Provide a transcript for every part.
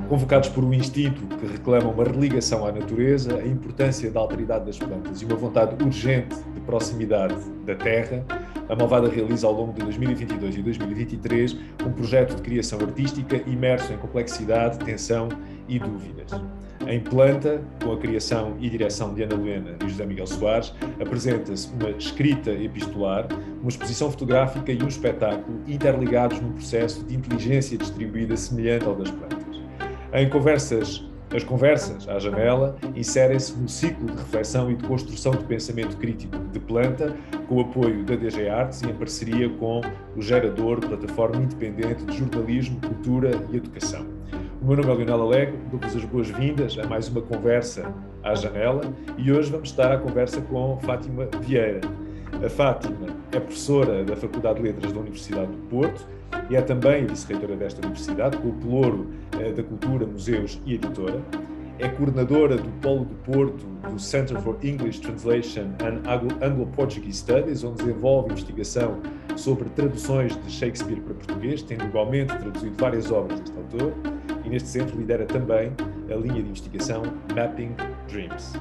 Convocados por um instinto que reclama uma religação à natureza, a importância da alteridade das plantas e uma vontade urgente de proximidade da terra, a Malvada realiza ao longo de 2022 e 2023 um projeto de criação artística imerso em complexidade, tensão e dúvidas. Em Planta, com a criação e direção de Ana Helena e José Miguel Soares, apresenta-se uma escrita epistolar, uma exposição fotográfica e um espetáculo interligados num processo de inteligência distribuída semelhante ao das plantas. As conversas à janela inserem-se num ciclo de reflexão e de construção de pensamento crítico de Planta, com o apoio da DG Artes e em parceria com o Gerador, plataforma independente de jornalismo, cultura e educação. O meu nome é Leonel Alegre, dou-vos as boas-vindas a mais uma conversa à janela e hoje vamos estar à conversa com Fátima Vieira. A Fátima é professora da Faculdade de Letras da Universidade do Porto e é também vice-reitora desta universidade, com o pelouro da Cultura, Museus e Editora. É coordenadora do Polo do Porto do Center for English Translation and Anglo-Portuguese Studies, onde desenvolve investigação sobre traduções de Shakespeare para português, tendo igualmente traduzido várias obras deste autor, e neste centro lidera também a linha de investigação Mapping Dreams.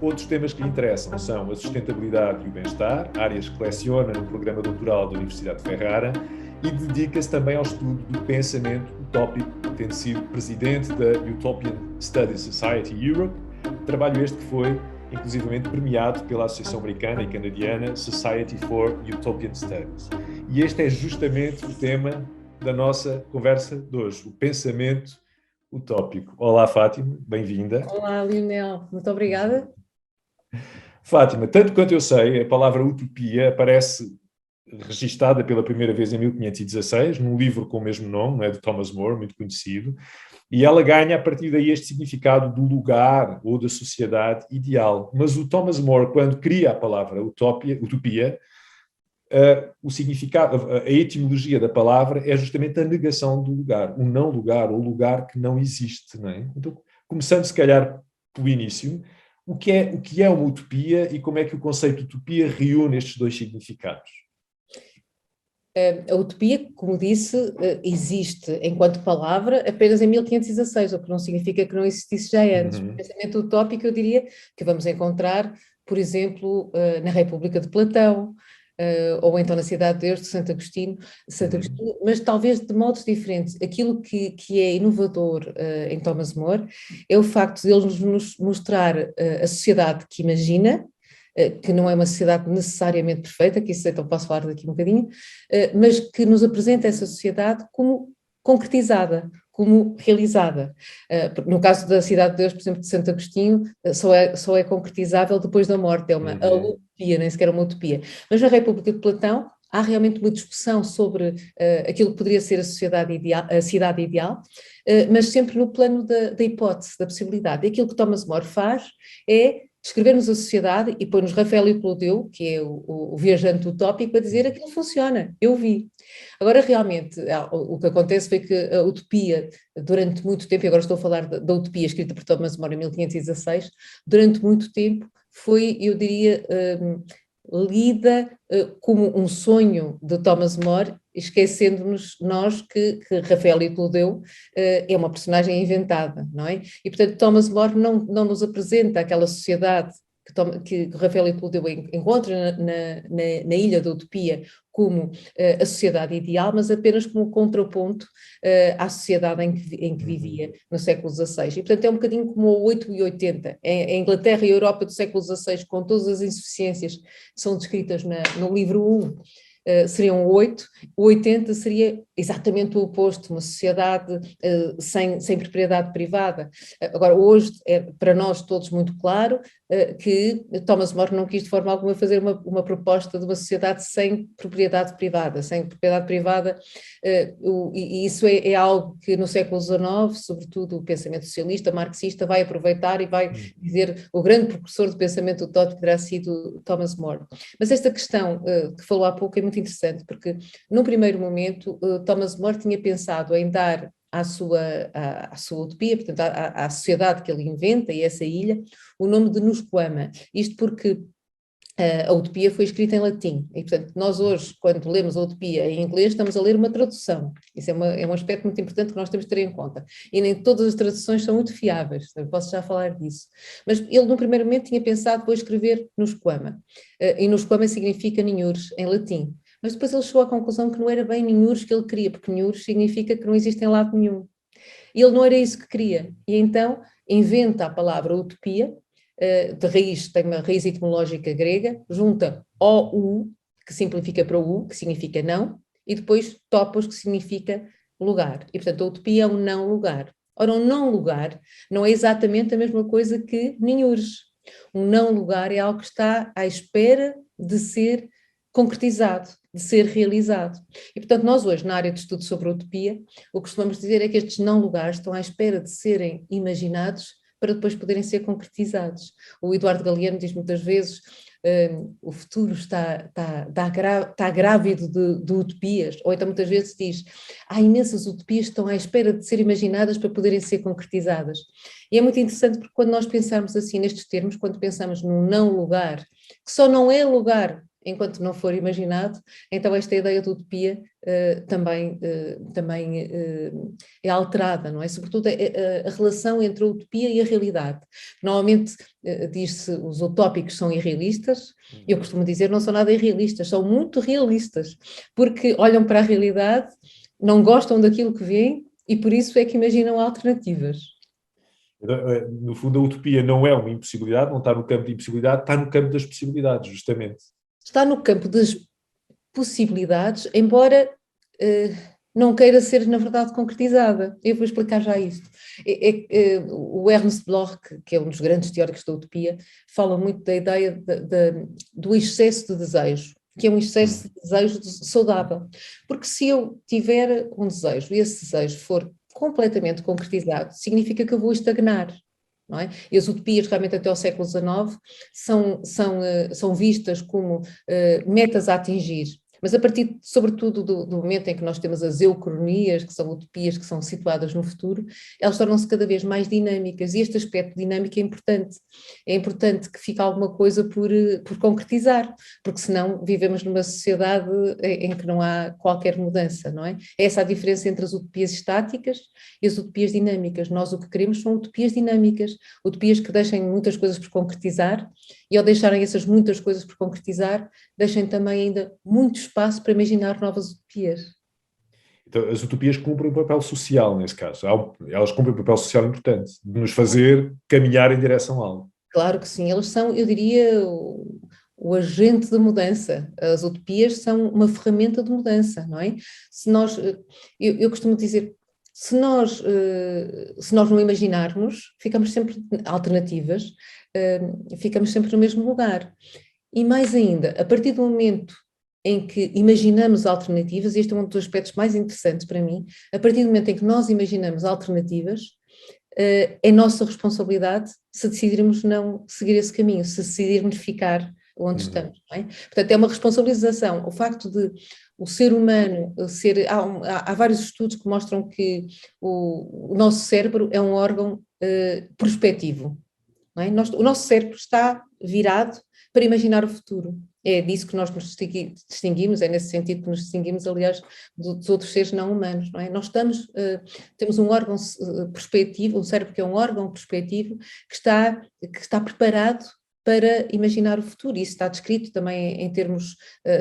Outros temas que lhe interessam são a sustentabilidade e o bem-estar, áreas que leciona no programa doutoral da Universidade de Ferrara, e dedica-se também ao estudo do pensamento utópico, tendo sido presidente da Utopian Studies Society Europe, trabalho este que foi inclusivamente premiado pela Associação Americana e Canadiana Society for Utopian Studies. E este é justamente o tema da nossa conversa de hoje, o pensamento utópico. Olá, Fátima, bem-vinda. Olá, Leonel, muito obrigada. Fátima, tanto quanto eu sei, a palavra utopia aparece registada pela primeira vez em 1516, num livro com o mesmo nome, de Thomas More, muito conhecido, e ela ganha a partir daí este significado do lugar ou da sociedade ideal. Mas o Thomas More, quando cria a palavra utopia, o significado, a etimologia da palavra é justamente a negação do lugar, o não lugar, ou lugar que não existe. Não é? Então, começando se calhar pelo início, o que é uma utopia e como é que o conceito de utopia reúne estes dois significados? A utopia, como disse, existe enquanto palavra apenas em 1516, o que não significa que não existisse já antes. O pensamento utópico, eu diria, que vamos encontrar, por exemplo, na República de Platão, ou então na Cidade de Deus de Santo Agostinho, mas talvez de modos diferentes. Aquilo que é inovador em Thomas More é o facto de ele nos mostrar a sociedade que imagina, que não é uma sociedade necessariamente perfeita, que isso então posso falar daqui um bocadinho, mas que nos apresenta essa sociedade como concretizada, como realizada. No caso da Cidade de Deus, por exemplo, de Santo Agostinho, só é concretizável depois da morte, é uma utopia, nem sequer uma utopia. Mas na República de Platão há realmente uma discussão sobre aquilo que poderia ser a cidade ideal, mas sempre no plano da hipótese, da possibilidade. E aquilo que Thomas More faz é descrever-nos a sociedade e põe-nos Rafael Clodeu, que é o viajante utópico, para dizer aquilo funciona, eu vi. Agora, realmente, o que acontece foi que a utopia, durante muito tempo, e agora estou a falar da utopia escrita por Thomas More em 1516, durante muito tempo foi, eu diria, lida como um sonho de Thomas More, esquecendo-nos nós que Rafael Clodeu é uma personagem inventada, não é? E, portanto, Thomas More não nos apresenta aquela sociedade que Rafael Clodeu encontra na Ilha da Utopia como a sociedade ideal, mas apenas como contraponto à sociedade em que vivia no século XVI. E, portanto, é um bocadinho como o 8 e 80. A Inglaterra e a Europa do século XVI, com todas as insuficiências que são descritas no livro 1, seriam 8, o 80 seria exatamente o oposto, uma sociedade sem propriedade privada. Agora, hoje é para nós todos muito claro que Thomas More não quis de forma alguma fazer uma proposta de uma sociedade sem propriedade privada, e isso é algo que no século XIX, sobretudo o pensamento socialista, marxista, vai aproveitar e vai dizer o grande precursor do pensamento utópico terá sido Thomas More. Mas esta questão que falou há pouco é muito interessante, porque num primeiro momento Thomas More tinha pensado em dar à sua utopia, portanto à sociedade que ele inventa, e essa ilha, o nome de Nusquama. Isto porque a utopia foi escrita em latim, e portanto nós hoje, quando lemos a utopia em inglês, estamos a ler uma tradução. Isso é um aspecto muito importante que nós temos de ter em conta, e nem todas as traduções são muito fiáveis, eu posso já falar disso. Mas ele, no primeiro momento, tinha pensado, vou escrever no esquama, e no esquama significa ninhures, em latim. Mas depois ele chegou à conclusão que não era bem ninhures que ele queria, porque ninhures significa que não existe em lado nenhum. E ele não era isso que queria, e então inventa a palavra utopia, de raiz, tem uma raiz etimológica grega, junta O-U, que simplifica para U, que significa não, e depois topos, que significa lugar. E, portanto, a utopia é um não lugar. Ora, um não lugar não é exatamente a mesma coisa que ninhures. Um não lugar é algo que está à espera de ser concretizado, de ser realizado. E, portanto, nós hoje, na área de estudo sobre a utopia, o que costumamos dizer é que estes não lugares estão à espera de serem imaginados para depois poderem ser concretizados. O Eduardo Galeano diz muitas vezes o futuro está grávido de utopias, ou então muitas vezes diz há imensas utopias que estão à espera de ser imaginadas para poderem ser concretizadas. E é muito interessante porque quando nós pensarmos assim nestes termos, quando pensamos num não lugar, que só não é lugar enquanto não for imaginado, então esta ideia de utopia também é alterada, não é? Sobretudo a relação entre a utopia e a realidade. Normalmente diz-se os utópicos são irrealistas, eu costumo dizer não são nada irrealistas, são muito realistas, porque olham para a realidade, não gostam daquilo que veem e por isso é que imaginam alternativas. No fundo, a utopia não é uma impossibilidade, não está no campo de impossibilidade, está no campo das possibilidades, justamente. Está no campo das possibilidades, embora não queira ser, na verdade, concretizada. Eu vou explicar já isto. O Ernst Bloch, que é um dos grandes teóricos da utopia, fala muito da ideia do excesso de desejo, que é um excesso de desejo saudável. Porque se eu tiver um desejo e esse desejo for completamente concretizado, significa que eu vou estagnar. Não é? E as utopias, realmente, até ao século XIX, são vistas como metas a atingir. Mas a partir, sobretudo, do momento em que nós temos as eucronias, que são utopias que são situadas no futuro, elas tornam-se cada vez mais dinâmicas, e este aspecto dinâmico é importante. É importante que fique alguma coisa por concretizar, porque senão vivemos numa sociedade em que não há qualquer mudança, não é? É essa a diferença entre as utopias estáticas e as utopias dinâmicas. Nós o que queremos são utopias dinâmicas, utopias que deixem muitas coisas por concretizar, e ao deixarem essas muitas coisas por concretizar, deixem também ainda muito espaço para imaginar novas utopias. Então, as utopias cumprem um papel social, nesse caso. Elas cumprem um papel social importante, de nos fazer caminhar em direção a algo. Claro que sim, eles são, eu diria, o agente de mudança. As utopias são uma ferramenta de mudança, não é? Se nós, eu costumo dizer, se nós não imaginarmos, ficamos sempre alternativas, ficamos sempre no mesmo lugar. E mais ainda, a partir do momento em que imaginamos alternativas, e este é um dos aspectos mais interessantes para mim, a partir do momento em que nós imaginamos alternativas, é nossa responsabilidade se decidirmos não seguir esse caminho, se decidirmos ficar onde estamos. Não é? Portanto, é uma responsabilização. O facto de o ser humano ser... Há vários estudos que mostram que o nosso cérebro é um órgão prospectivo. Não é? O nosso cérebro está virado para imaginar o futuro. É disso que nós nos distinguimos, é nesse sentido que nos distinguimos, aliás, dos outros seres não humanos, não é? Nós temos um órgão prospectivo, um cérebro que é um órgão prospectivo que está preparado para imaginar o futuro. Isso está descrito também em termos,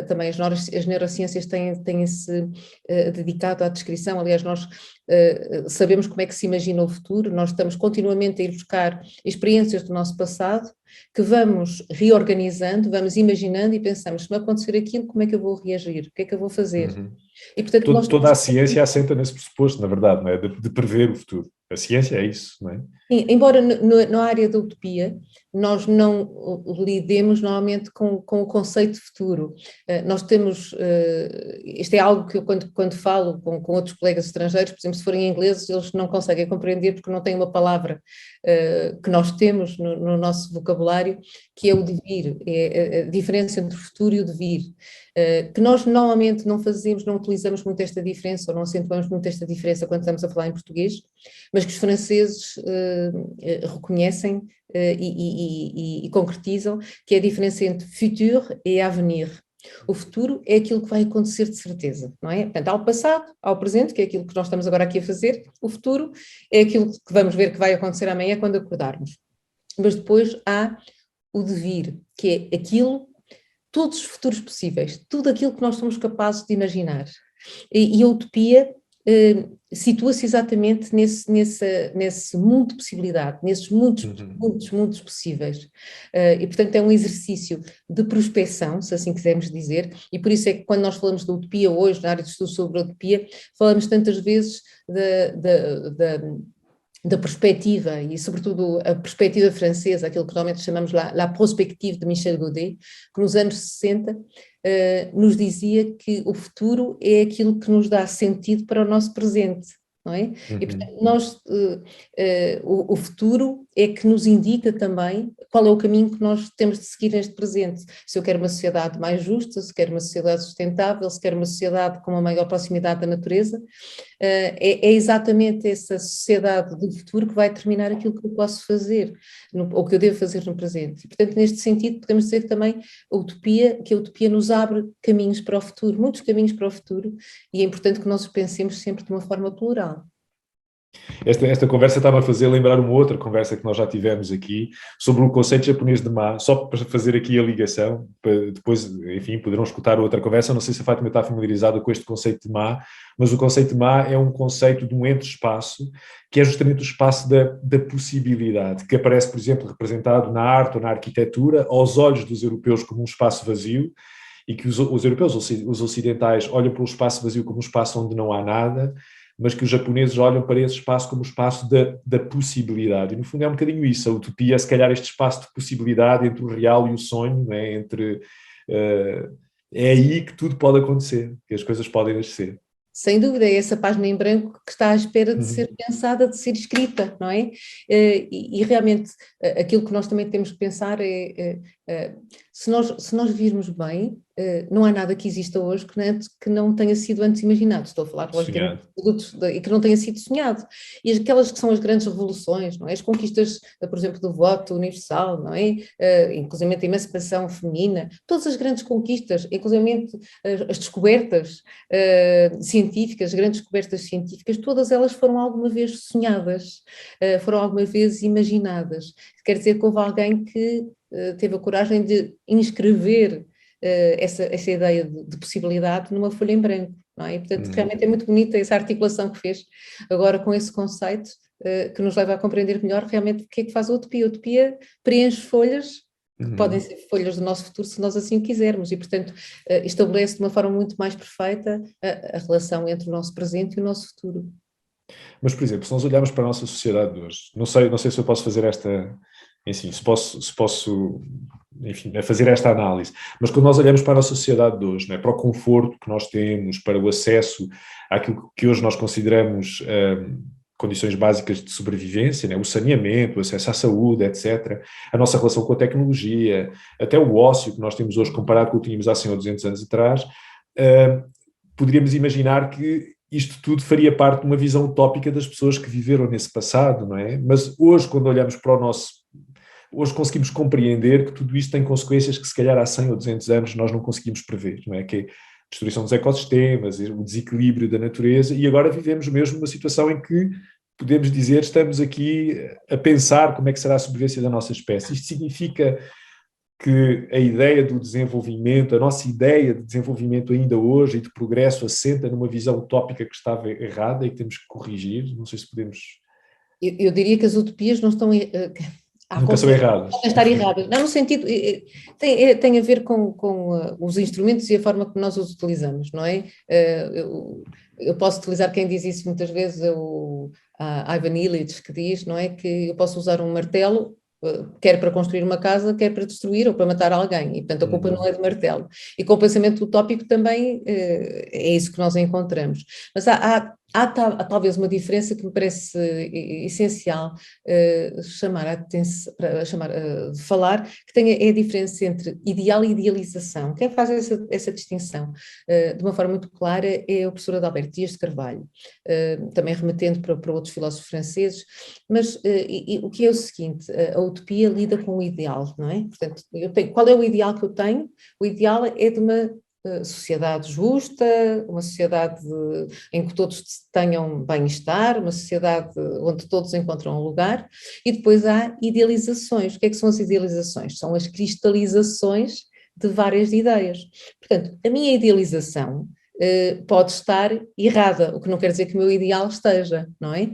também as neurociências têm-se dedicado à descrição. Aliás, nós sabemos como é que se imagina o futuro, nós estamos continuamente a ir buscar experiências do nosso passado, que vamos reorganizando, vamos imaginando e pensamos, se me acontecer aquilo, como é que eu vou reagir? O que é que eu vou fazer? E, portanto, toda a ciência assenta nesse pressuposto, na verdade, não é? De prever o futuro. A ciência é isso, não é? Sim, embora na área da utopia nós não lidemos normalmente com o conceito de futuro. Nós temos, isto é algo que eu quando falo com outros colegas estrangeiros, por exemplo, se forem ingleses, eles não conseguem compreender porque não têm uma palavra que nós temos no nosso vocabulário, que é o devir, é a diferença entre o futuro e o devir. Que nós normalmente não utilizamos muito esta diferença, ou não acentuamos muito esta diferença quando estamos a falar em português, mas que os franceses reconhecem e concretizam, que é a diferença entre futur e avenir. O futuro é aquilo que vai acontecer de certeza, não é? Portanto, há o passado, há o presente, que é aquilo que nós estamos agora aqui a fazer. O futuro é aquilo que vamos ver que vai acontecer amanhã quando acordarmos. Mas depois há o devir, que é aquilo, todos os futuros possíveis, tudo aquilo que nós somos capazes de imaginar. E a utopia situa-se exatamente nesse mundo de possibilidade, nesses mundos possíveis. E, portanto, é um exercício de prospecção, se assim quisermos dizer, e por isso é que quando nós falamos da utopia hoje, na área de estudo sobre a utopia, falamos tantas vezes da perspectiva, e sobretudo a perspectiva francesa, aquilo que normalmente chamamos la prospective de Michel Godet, que nos anos 60 nos dizia que o futuro é aquilo que nos dá sentido para o nosso presente, não é? E, portanto, o futuro é que nos indica também qual é o caminho que nós temos de seguir neste presente. Se eu quero uma sociedade mais justa, se quero uma sociedade sustentável, se quero uma sociedade com uma maior proximidade da natureza, é exatamente essa sociedade do futuro que vai determinar aquilo que eu posso fazer, ou que eu devo fazer no presente. E, portanto, neste sentido, podemos dizer que também que a utopia nos abre caminhos para o futuro, muitos caminhos para o futuro, e é importante que nós pensemos sempre de uma forma plural. Esta conversa estava a fazer lembrar uma outra conversa que nós já tivemos aqui sobre o conceito japonês de Ma, só para fazer aqui a ligação, para depois, enfim, poderão escutar outra conversa. Não sei se a Fátima está familiarizada com este conceito de Ma, mas o conceito de Ma é um conceito de um entre-espaço, que é justamente o espaço da possibilidade, que aparece, por exemplo, representado na arte ou na arquitetura, aos olhos dos europeus como um espaço vazio, e que os europeus, os ocidentais, olham para o espaço vazio como um espaço onde não há nada, mas que os japoneses olham para esse espaço como o espaço da possibilidade. E, no fundo, é um bocadinho isso. A utopia é, se calhar, este espaço de possibilidade entre o real e o sonho, não é? É aí que tudo pode acontecer, que as coisas podem nascer. Sem dúvida, é essa página em branco que está à espera de ser pensada, de ser escrita, não é? E realmente aquilo que nós também temos que pensar se nós virmos bem, não há nada que exista hoje que não tenha sido antes imaginado. Estou a falar, logicamente, de produtos e que não tenha sido sonhado. E aquelas que são as grandes revoluções, não é? As conquistas, por exemplo, do voto universal, não é? Inclusive a emancipação feminina, todas as grandes conquistas, inclusive as descobertas científicas, as grandes descobertas científicas, todas elas foram alguma vez sonhadas, foram alguma vez imaginadas. Quer dizer que houve alguém que teve a coragem de inscrever essa ideia de possibilidade numa folha em branco, não é? E, portanto, realmente é muito bonita essa articulação que fez agora com esse conceito, que nos leva a compreender melhor realmente o que é que faz a utopia. A utopia preenche folhas, que podem ser folhas do nosso futuro se nós assim o quisermos, e, portanto, estabelece de uma forma muito mais perfeita a relação entre o nosso presente e o nosso futuro. Mas, por exemplo, se nós olharmos para a nossa sociedade de hoje, não sei se eu posso fazer se posso enfim, fazer esta análise, mas quando nós olhamos para a nossa sociedade de hoje, né, para o conforto que nós temos, para o acesso àquilo que hoje nós consideramos condições básicas de sobrevivência, né, o saneamento, o acesso à saúde, etc., a nossa relação com a tecnologia, até o ócio que nós temos hoje comparado com o que tínhamos há 100 ou 200 anos atrás, poderíamos imaginar que isto tudo faria parte de uma visão utópica das pessoas que viveram nesse passado, não é? Mas hoje, quando olhamos para hoje conseguimos compreender que tudo isto tem consequências que se calhar há 100 ou 200 anos nós não conseguimos prever, não é? Que é a destruição dos ecossistemas, o desequilíbrio da natureza, e agora vivemos mesmo uma situação em que podemos dizer, estamos aqui a pensar como é que será a sobrevivência da nossa espécie. Isto significa que a ideia do desenvolvimento, a nossa ideia de desenvolvimento ainda hoje e de progresso assenta numa visão utópica que estava errada e que temos que corrigir. Não sei se podemos... Eu diria que as utopias não estão... Nunca são erradas. Podem estar erradas. Não, no sentido... Tem a ver com os instrumentos e a forma como nós os utilizamos, não é? Eu posso utilizar, quem diz isso muitas vezes, a Ivan Illich, que diz, não é, que eu posso usar um martelo quer para construir uma casa, quer para destruir ou para matar alguém, e portanto a culpa não é do martelo. E com o pensamento utópico também é isso que nós encontramos. Mas há há talvez uma diferença que me parece essencial chamar a atenção, de falar, que é a diferença entre ideal e idealização. Quem faz essa distinção de uma forma muito clara é o professor Adalberto Dias de Carvalho, também remetendo para outros filósofos franceses, mas o que é o seguinte, a utopia lida com o ideal, não é? Portanto, qual é o ideal que eu tenho? O ideal é de uma sociedade justa, uma sociedade em que todos tenham bem-estar, uma sociedade onde todos encontram um lugar, e depois há idealizações. O que é que são as idealizações? São as cristalizações de várias ideias. Portanto, a minha idealização pode estar errada, o que não quer dizer que o meu ideal esteja, não é?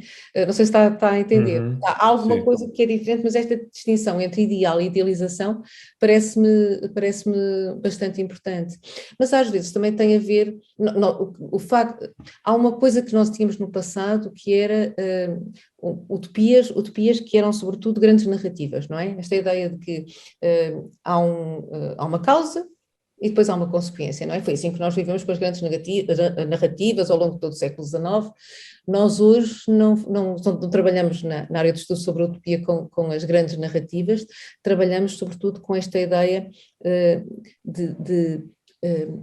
Não sei se está a entender. Há alguma coisa que é diferente, mas esta distinção entre ideal e idealização parece-me bastante importante. Mas às vezes também tem a ver, o facto, há uma coisa que nós tínhamos no passado que era utopias que eram sobretudo grandes narrativas, não é? Esta ideia de que há uma causa e depois há uma consequência, não é? Foi assim que nós vivemos com as grandes narrativas ao longo de todo o século XIX. Nós hoje não trabalhamos na área de estudo sobre a utopia com as grandes narrativas, trabalhamos sobretudo com esta ideia de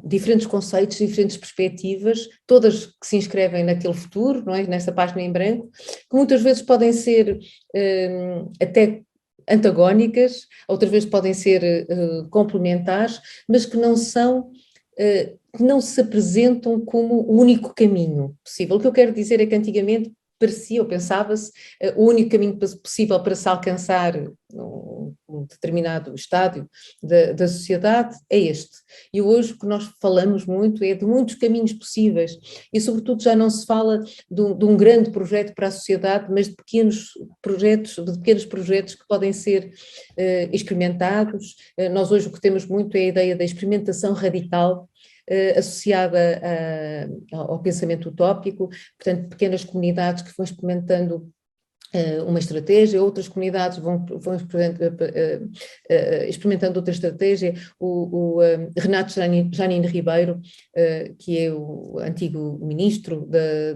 diferentes conceitos, diferentes perspectivas, todas que se inscrevem naquele futuro, não é? Nessa página em branco, que muitas vezes podem ser até antagónicas, outras vezes podem ser complementares, mas que não se apresentam como o único caminho possível. O que eu quero dizer é que antigamente parecia ou pensava-se o único caminho possível para se alcançar um determinado estádio da sociedade é este. E hoje o que nós falamos muito é de muitos caminhos possíveis e sobretudo já não se fala de um grande projeto para a sociedade, mas de pequenos projetos que podem ser experimentados. Nós hoje o que temos muito é a ideia da experimentação radical, associada ao pensamento utópico, portanto, pequenas comunidades que vão experimentando uma estratégia, outras comunidades vão experimentando outra estratégia. O Renato Janine Ribeiro, que é o antigo ministro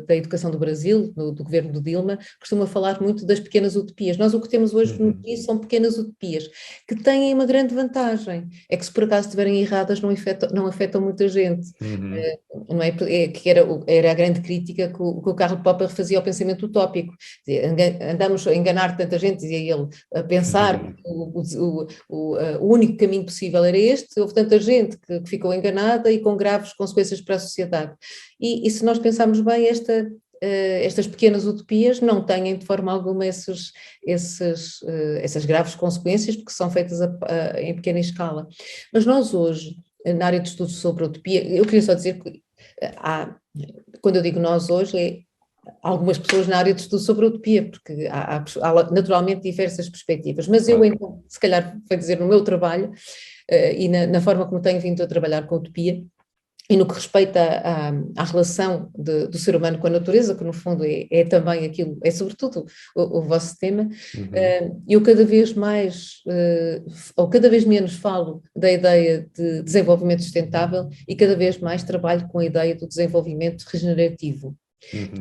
da Educação do Brasil, do governo de Dilma, costuma falar muito das pequenas utopias. Nós o que temos hoje no país são pequenas utopias, que têm uma grande vantagem, é que se por acaso estiverem erradas não afetam muita gente. Não é? Que era a grande crítica que o Karl Popper fazia ao pensamento utópico. Andamos a enganar tanta gente, dizia ele, a pensar que o único caminho possível era este. Houve tanta gente que ficou enganada e com graves consequências para a sociedade. E se nós pensarmos bem, estas pequenas utopias não têm de forma alguma essas graves consequências, porque são feitas em pequena escala. Mas nós hoje, na área de estudos sobre a utopia, eu queria só dizer que quando eu digo nós hoje, algumas pessoas na área de estudo sobre a utopia, porque há naturalmente diversas perspectivas, mas eu então, se calhar vou dizer no meu trabalho e na forma como tenho vindo a trabalhar com a utopia, e no que respeita à relação do ser humano com a natureza, que no fundo é também aquilo, é sobretudo o vosso tema, eu cada vez mais, ou cada vez menos falo da ideia de desenvolvimento sustentável e cada vez mais trabalho com a ideia do desenvolvimento regenerativo.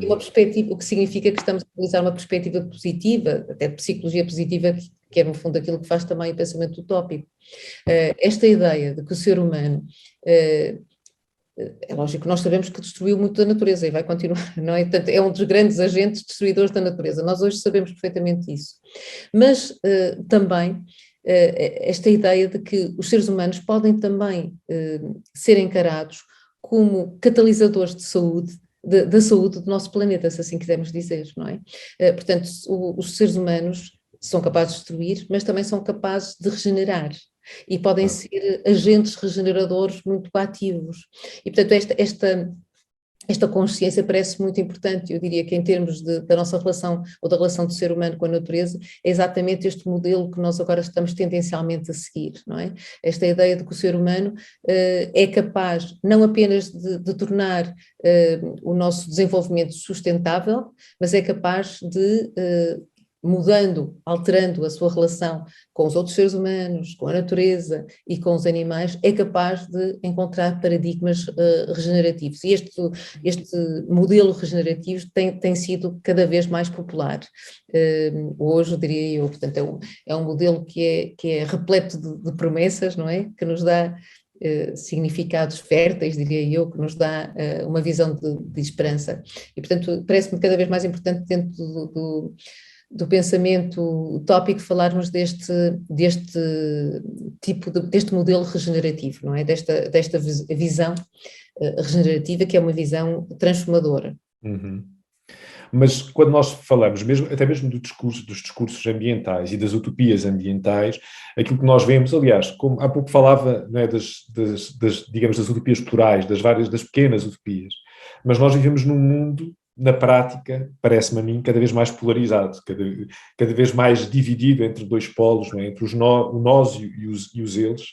Uma perspectiva, o que significa que estamos a utilizar uma perspectiva positiva, até de psicologia positiva, que é no fundo aquilo que faz também o pensamento utópico. Esta ideia de que o ser humano, é lógico que nós sabemos que destruiu muito da natureza e vai continuar, não é? Portanto, é um dos grandes agentes destruidores da natureza, nós hoje sabemos perfeitamente isso. Mas também esta ideia de que os seres humanos podem também ser encarados como catalisadores de saúde, da saúde do nosso planeta, se assim quisermos dizer, não é? Portanto, os seres humanos são capazes de destruir, mas também são capazes de regenerar e podem ser agentes regeneradores muito ativos. E, portanto, esta consciência parece muito importante. Eu diria que em termos da nossa relação, ou da relação do ser humano com a natureza, é exatamente este modelo que nós agora estamos tendencialmente a seguir, não é? Esta ideia de que o ser humano é capaz não apenas de tornar o nosso desenvolvimento sustentável, mas é capaz de mudando, alterando a sua relação com os outros seres humanos, com a natureza e com os animais, é capaz de encontrar paradigmas regenerativos. E este modelo regenerativo tem sido cada vez mais popular. Hoje, diria eu, portanto, é um modelo que é repleto de promessas, não é? Que nos dá significados férteis, diria eu, que nos dá uma visão de esperança. E, portanto, parece-me cada vez mais importante dentro do pensamento utópico falarmos deste modelo regenerativo, não é? Desta visão regenerativa, que é uma visão transformadora. Uhum. Mas quando nós falamos, até mesmo dos discursos ambientais e das utopias ambientais, aquilo que nós vemos, aliás, como há pouco falava, não é, digamos, das utopias plurais, das pequenas utopias, mas nós vivemos num mundo, na prática, parece-me a mim, cada vez mais polarizado, cada vez mais dividido entre dois polos, não é, entre o nós e os eles,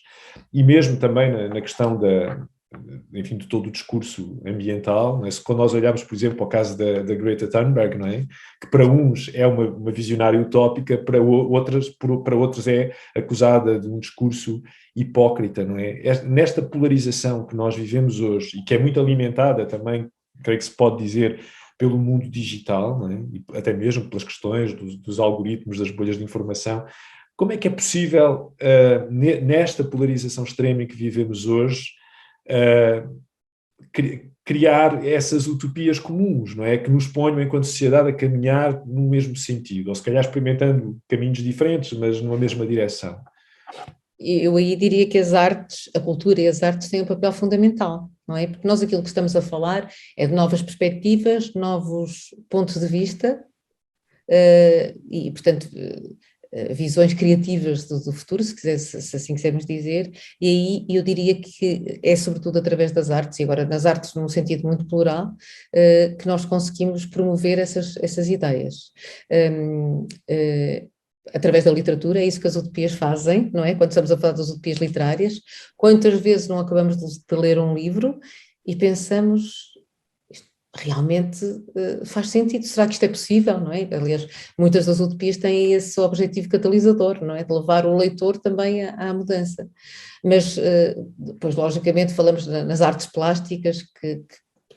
e mesmo também na questão enfim, de todo o discurso ambiental, não é? Quando nós olhamos, por exemplo, para o caso da Greta Thunberg, não é? Que para uns é uma visionária utópica, para outros é acusada de um discurso hipócrita, não é? Nesta polarização que nós vivemos hoje, e que é muito alimentada também, creio que se pode dizer, pelo mundo digital, não é? E até mesmo pelas questões dos algoritmos, das bolhas de informação, como é que é possível, nesta polarização extrema em que vivemos hoje, criar essas utopias comuns, não é? Que nos ponham, enquanto sociedade, a caminhar no mesmo sentido, ou se calhar experimentando caminhos diferentes, mas numa mesma direção. Eu aí diria que a cultura e as artes têm um papel fundamental, não é? Porque nós aquilo que estamos a falar é de novas perspectivas, novos pontos de vista, e, portanto, visões criativas do futuro, se assim quisermos dizer, e aí eu diria que é sobretudo através das artes, e agora nas artes num sentido muito plural, que nós conseguimos promover essas ideias. Através da literatura, é isso que as utopias fazem, não é? Quando estamos a falar das utopias literárias, quantas vezes não acabamos de ler um livro e pensamos, realmente faz sentido, será que isto é possível, não é? Aliás, muitas das utopias têm esse objetivo catalisador, não é? De levar o leitor também à mudança. Mas, depois, logicamente, falamos nas artes plásticas que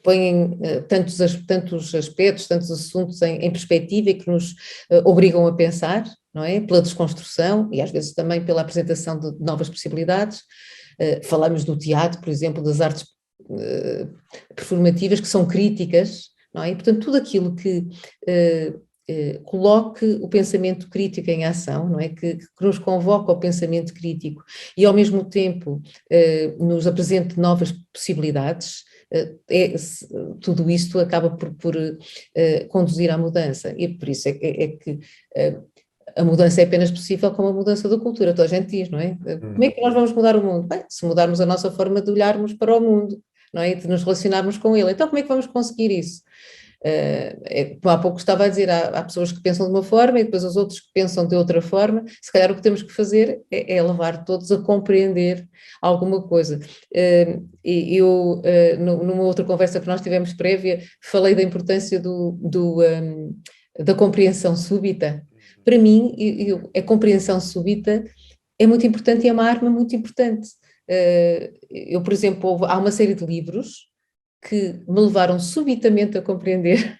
põem tantos aspectos, tantos assuntos em perspectiva e que nos obrigam a pensar, não é? Pela desconstrução e às vezes também pela apresentação de novas possibilidades. Falamos do teatro, por exemplo, das artes performativas que são críticas, não é? E, portanto, tudo aquilo que coloque o pensamento crítico em ação, não é? Que nos convoca ao pensamento crítico e ao mesmo tempo nos apresente novas possibilidades, tudo isto acaba por conduzir à mudança, e por isso é que a mudança é apenas possível com a mudança da cultura, toda a gente diz, não é? Como é que nós vamos mudar o mundo? Bem, se mudarmos a nossa forma de olharmos para o mundo, não é? De nos relacionarmos com ele, então como é que vamos conseguir isso? Como há pouco estava a dizer, há pessoas que pensam de uma forma e depois os outros que pensam de outra forma. Se calhar o que temos que fazer é levar todos a compreender alguma coisa. Numa outra conversa que nós tivemos prévia, falei da importância da compreensão súbita. Para mim, a compreensão súbita é muito importante e é uma arma muito importante. Por exemplo, há uma série de livros que me levaram subitamente a compreender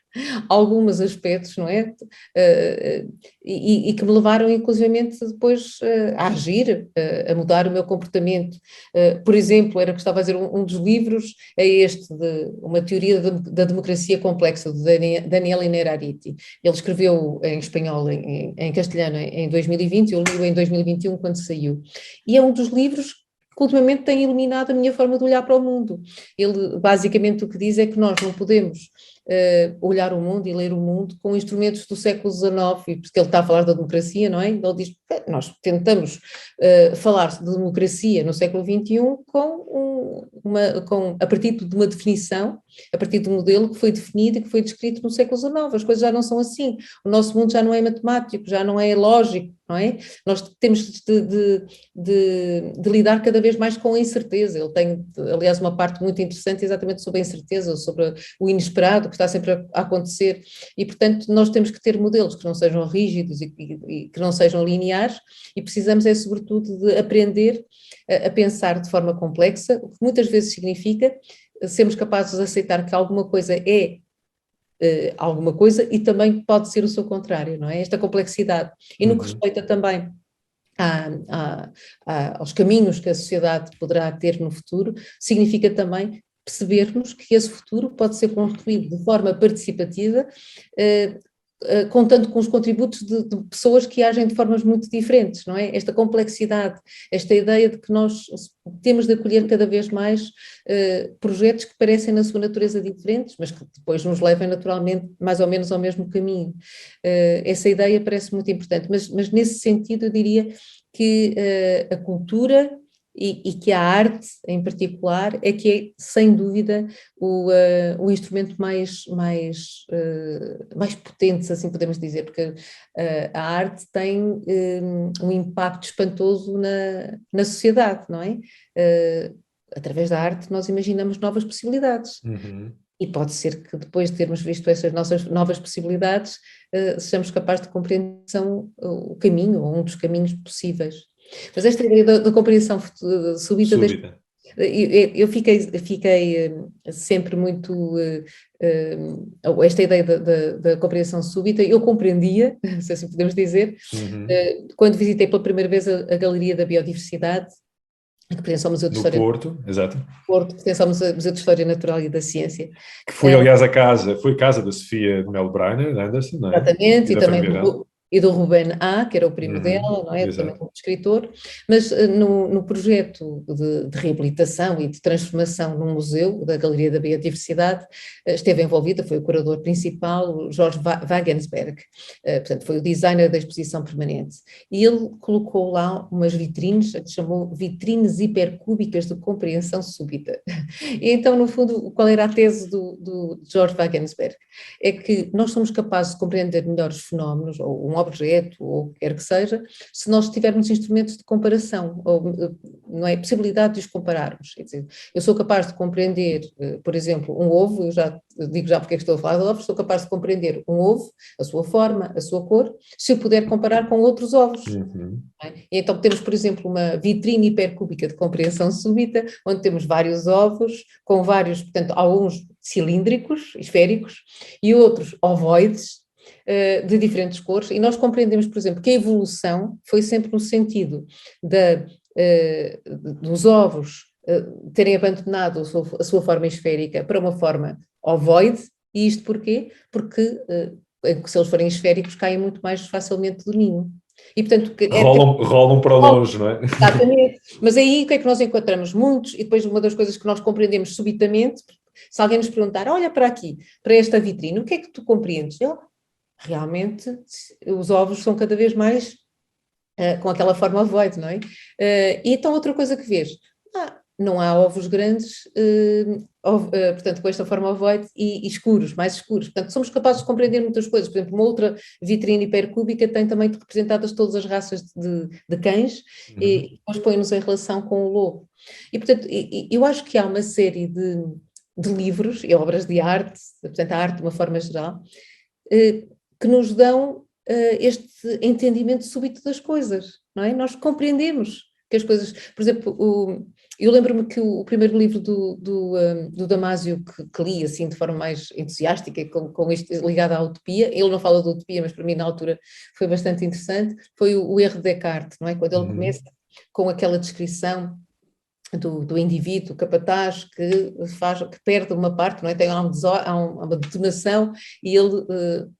alguns aspectos, não é? E que me levaram, inclusivamente, depois a agir, a mudar o meu comportamento. Por exemplo, era que estava a dizer, um dos livros é este, de uma teoria da democracia complexa, de Daniel Innerarity. Ele escreveu em espanhol, em castelhano, em 2020, eu li-o em 2021, quando saiu. E é um dos livros que ultimamente tem iluminado a minha forma de olhar para o mundo. Ele, basicamente, o que diz é que nós não podemos olhar o mundo e ler o mundo com instrumentos do século XIX, porque ele está a falar da democracia, não é? Ele diz que nós tentamos falar de democracia no século XXI a partir de uma definição, a partir de um modelo que foi definido e que foi descrito no século XIX. As coisas já não são assim. O nosso mundo já não é matemático, já não é lógico, não é? Nós temos de lidar cada vez mais com a incerteza. Ele tem, aliás, uma parte muito interessante exatamente sobre a incerteza, sobre o inesperado que está sempre a acontecer, e, portanto, nós temos que ter modelos que não sejam rígidos e que não sejam lineares, e precisamos é, sobretudo, de aprender a pensar de forma complexa, o que muitas vezes significa sermos capazes de aceitar que alguma coisa é alguma coisa e também pode ser o seu contrário, não é? Esta complexidade. E no que respeita também aos caminhos que a sociedade poderá ter no futuro, significa também percebermos que esse futuro pode ser construído de forma participativa, contando com os contributos de pessoas que agem de formas muito diferentes, não é? Esta complexidade, esta ideia de que nós temos de acolher cada vez mais projetos que parecem na sua natureza diferentes, mas que depois nos levem naturalmente mais ou menos ao mesmo caminho. Essa ideia parece muito importante, mas nesse sentido eu diria que a cultura e que a arte, em particular, é que é, sem dúvida, o instrumento mais potente, se assim podemos dizer, porque a arte tem um impacto espantoso na sociedade, não é? Através da arte nós imaginamos novas possibilidades. E pode ser que depois de termos visto essas nossas novas possibilidades, sejamos capazes de compreender o caminho, ou um dos caminhos possíveis. Mas esta ideia da compreensão súbita. Eu fiquei sempre muito... esta ideia da compreensão súbita, eu compreendia, não sei se podemos dizer, quando visitei pela primeira vez a Galeria da Biodiversidade, que pertence ao Museu de História... No Porto, exato. Porto, que pertence ao Museu de História Natural e da Ciência. Que foi, aliás, foi casa da Sofia de Melo Breiner Anderson, não é? Exatamente, e também do Ruben A., que era o primo dela, não é? Também como escritor, mas no projeto de reabilitação e de transformação no museu da Galeria da Biodiversidade esteve envolvida, foi o curador principal, o Jorge Wagensberg, portanto foi o designer da exposição permanente, e ele colocou lá umas vitrines, que chamou vitrines hipercúbicas de compreensão súbita. E então, no fundo, qual era a tese do Jorge Wagensberg? É que nós somos capazes de compreender melhor os fenómenos, ou um objeto, ou o que quer que seja, se nós tivermos instrumentos de comparação, ou não é, possibilidade de os compararmos. Quer dizer, eu sou capaz de compreender, por exemplo, um ovo, eu digo já porque é que estou a falar de ovos, sou capaz de compreender um ovo, a sua forma, a sua cor, se eu puder comparar com outros ovos. É? E então temos, por exemplo, uma vitrine hipercúbica de compreensão súbita, onde temos vários ovos, com vários, portanto, alguns cilíndricos, esféricos, e outros ovoides, de diferentes cores, e nós compreendemos, por exemplo, que a evolução foi sempre no sentido dos ovos terem abandonado a sua forma esférica para uma forma ovoide, e isto porquê? Porque se eles forem esféricos caem muito mais facilmente do ninho. E, portanto, rolam para longe, não é? Exatamente. Mas aí o que é que nós encontramos? Muitos, e depois uma das coisas que nós compreendemos subitamente, se alguém nos perguntar, olha para aqui, para esta vitrine, o que é que tu compreendes? Realmente os ovos são cada vez mais com aquela forma ovoide, não é? E então outra coisa que vês, não há ovos grandes, portanto com esta forma ovoide e escuros, mais escuros, portanto somos capazes de compreender muitas coisas. Por exemplo, uma outra vitrine hipercúbica tem também representadas todas as raças de cães e depois põe-nos em relação com o lobo. E portanto eu acho que há uma série de livros e obras de arte, portanto a arte de uma forma geral, que nos dão este entendimento súbito das coisas, não é? Nós compreendemos que as coisas... Por exemplo, eu lembro-me que o primeiro livro do Damasio que li, assim, de forma mais entusiástica, com isto ligado à utopia, ele não fala de utopia, mas para mim na altura foi bastante interessante, foi o Erro de Descartes, não é? Quando ele começa com aquela descrição do indivíduo capataz que perde uma parte, não é? Tem uma detonação e ele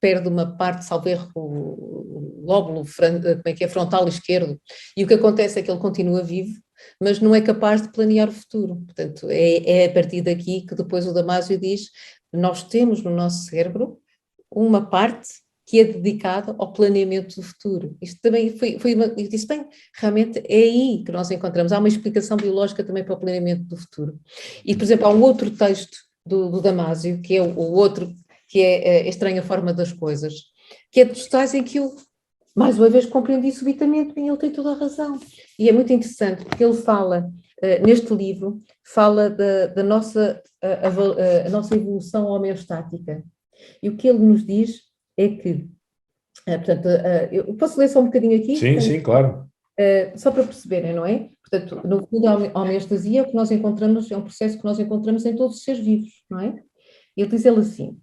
perde uma parte, salvo erro, o lóbulo frontal esquerdo, e o que acontece é que ele continua vivo, mas não é capaz de planear o futuro. Portanto, é a partir daqui que depois o Damasio diz, nós temos no nosso cérebro uma parte que é dedicada ao planeamento do futuro. Isto também eu disse, bem, realmente é aí que nós encontramos, há uma explicação biológica também para o planeamento do futuro. E, por exemplo, há um outro texto do Damasio, que é o outro, que é a estranha forma das coisas, que é dos tais em que eu mais uma vez compreendi subitamente e ele tem toda a razão. E é muito interessante porque ele fala, neste livro, fala da nossa, a nossa evolução homeostática. E o que ele nos diz é que, portanto, eu posso ler só um bocadinho aqui? Sim, sim, claro. Só para perceberem, não é? Portanto, no fundo, a homeostasia, o que nós encontramos, é um processo que nós encontramos em todos os seres vivos, não é? Ele diz ele assim,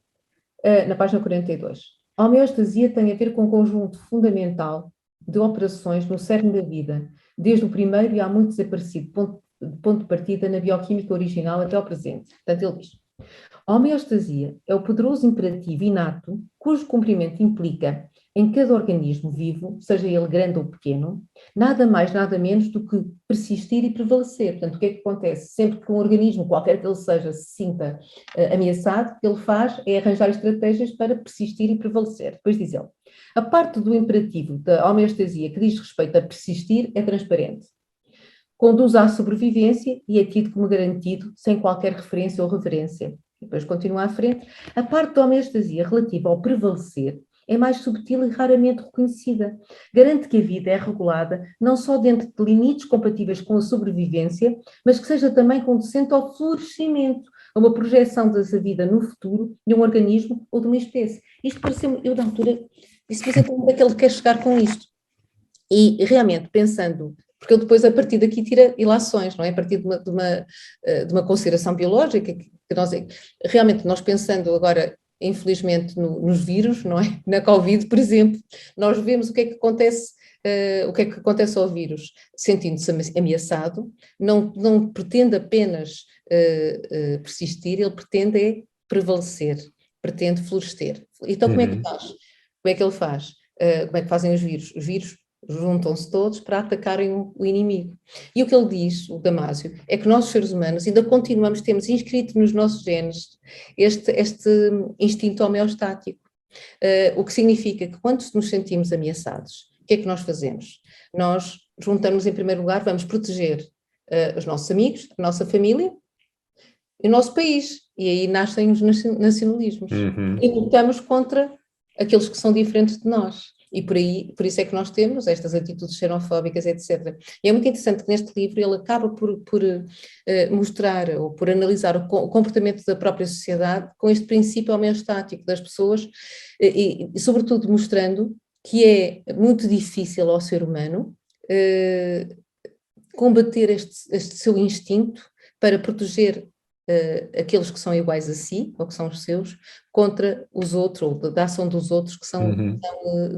na página 42. A homeostasia tem a ver com um conjunto fundamental de operações no cerne da vida, desde o primeiro e há muito desaparecido ponto de partida na bioquímica original até ao presente. Portanto, ele diz: a homeostasia é o poderoso imperativo inato cujo cumprimento implica, em cada organismo vivo, seja ele grande ou pequeno, nada mais, nada menos do que persistir e prevalecer. Portanto, o que é que acontece? Sempre que um organismo, qualquer que ele seja, se sinta ameaçado, o que ele faz é arranjar estratégias para persistir e prevalecer. Depois diz ele: a parte do imperativo da homeostasia que diz respeito a persistir é transparente. Conduz à sobrevivência e é tido como garantido, sem qualquer referência ou reverência. Depois continua à frente. A parte da homeostasia relativa ao prevalecer é mais subtil e raramente reconhecida. Garante que a vida é regulada não só dentro de limites compatíveis com a sobrevivência, mas que seja também conducente ao florescimento, a uma projeção dessa vida no futuro de um organismo ou de uma espécie. Isto pareceu-me, eu na altura, disse, mas então onde é que ele quer chegar com isto? E realmente, pensando, porque ele depois a partir daqui tira ilações, não é? A partir de uma consideração biológica, que realmente nós pensando agora, infelizmente, nos vírus, não é? Na Covid, por exemplo, nós vemos o que é que acontece, o que é que acontece ao vírus, sentindo-se ameaçado, não pretende apenas persistir, ele pretende é prevalecer, pretende florescer. Então como é que faz? Como é que ele faz? Como é que fazem os vírus? Os vírus juntam-se todos para atacarem o inimigo. E o que ele diz, o Damásio, é que nós, seres humanos, ainda continuamos, temos inscrito nos nossos genes este instinto homeostático, o que significa que quando nos sentimos ameaçados, o que é que nós fazemos? Nós juntamos em primeiro lugar, vamos proteger os nossos amigos, a nossa família e o nosso país, e aí nascem os nacionalismos. E lutamos contra aqueles que são diferentes de nós. E por isso é que nós temos estas atitudes xenofóbicas, etc. E é muito interessante que neste livro ele acaba por mostrar ou por analisar o comportamento da própria sociedade com este princípio homeostático das pessoas e sobretudo mostrando que é muito difícil ao ser humano combater este seu instinto para proteger aqueles que são iguais a si, ou que são os seus, contra os outros, ou da ação dos outros que são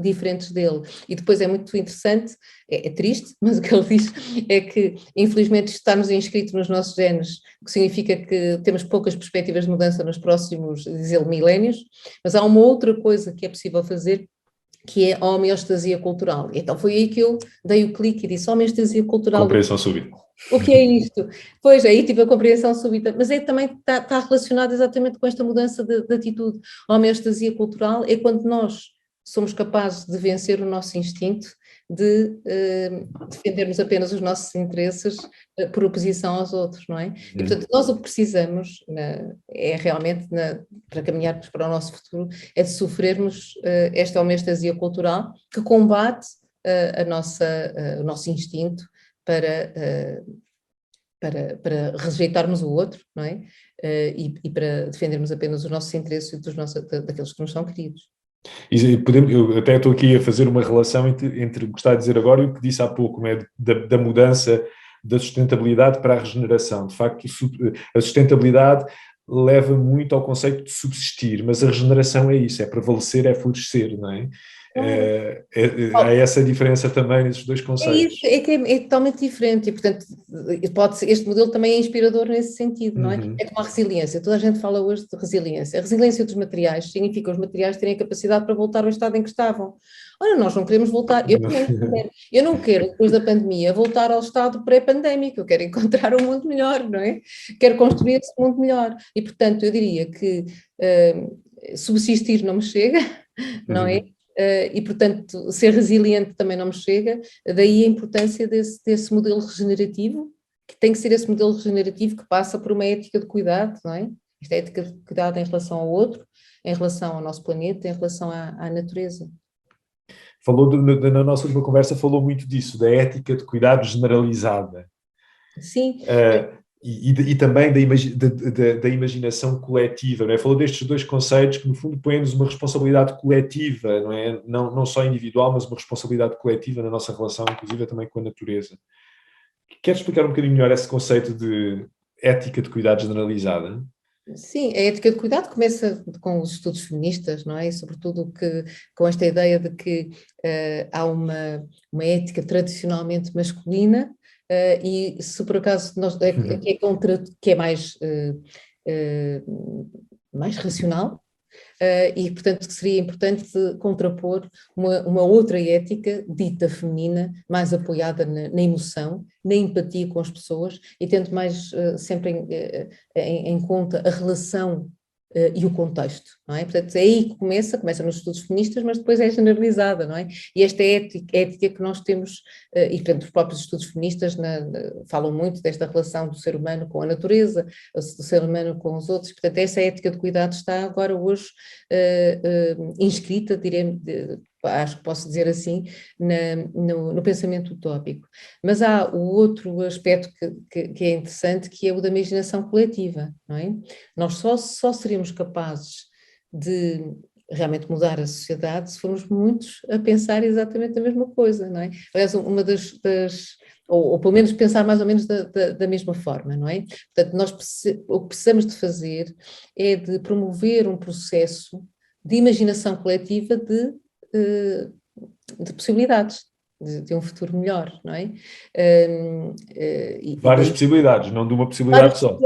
diferentes dele. E depois é muito interessante, é triste, mas o que ele diz é que, infelizmente, está-nos inscrito nos nossos genes, o que significa que temos poucas perspectivas de mudança nos próximos, diz ele, milénios, mas há uma outra coisa que é possível fazer, que é a homeostasia cultural. Então foi aí que eu dei o clique e disse: homeostasia cultural. Compreensão súbita. O que é isto? Pois, aí tive a compreensão súbita, mas também está relacionado exatamente com esta mudança de atitude. A homeostasia cultural é quando nós somos capazes de vencer o nosso instinto de defendermos apenas os nossos interesses por oposição aos outros, não é? E, portanto, nós o que precisamos é realmente, para caminharmos para o nosso futuro, é de sofrermos esta homeostasia cultural que combate o nosso instinto para rejeitarmos o outro, não é? E para defendermos apenas os nossos interesses e daqueles que nos são queridos. Eu até estou aqui a fazer uma relação entre o que está a dizer agora e o que disse há pouco, não é? Da mudança da sustentabilidade para a regeneração. De facto, a sustentabilidade leva muito ao conceito de subsistir, mas a regeneração é isso, é prevalecer, é florescer, não é? Há essa diferença também nesses dois conceitos. É que é totalmente diferente e, portanto, este modelo também é inspirador nesse sentido, não é? É como a resiliência, toda a gente fala hoje de resiliência. A resiliência dos materiais significa os materiais terem a capacidade para voltar ao estado em que estavam. Ora, nós não queremos voltar, eu não quero, depois da pandemia, voltar ao estado pré-pandémico, eu quero encontrar um mundo melhor, não é? Quero construir esse mundo melhor e, portanto, eu diria que subsistir não me chega, não é? E, portanto, ser resiliente também não me chega, daí a importância desse modelo regenerativo, que tem que ser esse modelo regenerativo que passa por uma ética de cuidado, não é? Esta ética de cuidado em relação ao outro, em relação ao nosso planeta, em relação à natureza. Na nossa última conversa falou muito disso, da ética de cuidado generalizada. Sim. E também da imaginação coletiva, não é? Falou destes dois conceitos que, no fundo, põem-nos uma responsabilidade coletiva, não é? Não só individual, mas uma responsabilidade coletiva na nossa relação, inclusive também com a natureza. Queres explicar um bocadinho melhor esse conceito de ética de cuidado generalizada? Sim, a ética de cuidado começa com os estudos feministas, não é? E sobretudo com esta ideia de que há uma ética tradicionalmente masculina, e se por acaso que é mais racional, e portanto que seria importante contrapor uma outra ética dita feminina, mais apoiada na emoção, na empatia com as pessoas e tendo mais sempre em conta a relação e o contexto, não é? Portanto, é aí que começa nos estudos feministas, mas depois é generalizada, não é? E esta ética que nós temos, e portanto os próprios estudos feministas falam muito desta relação do ser humano com a natureza, do ser humano com os outros, portanto essa ética de cuidado está agora hoje inscrita, direi, acho que posso dizer assim, no pensamento utópico. Mas há o outro aspecto que é interessante, que é o da imaginação coletiva, não é? Nós só seríamos capazes de realmente mudar a sociedade se formos muitos a pensar exatamente a mesma coisa, não é? Aliás, uma ou pelo menos pensar mais ou menos da mesma forma, não é? Portanto, o que precisamos de fazer é de promover um processo de imaginação coletiva de possibilidades, de um futuro melhor, não é? Várias possibilidades, não de uma possibilidade só.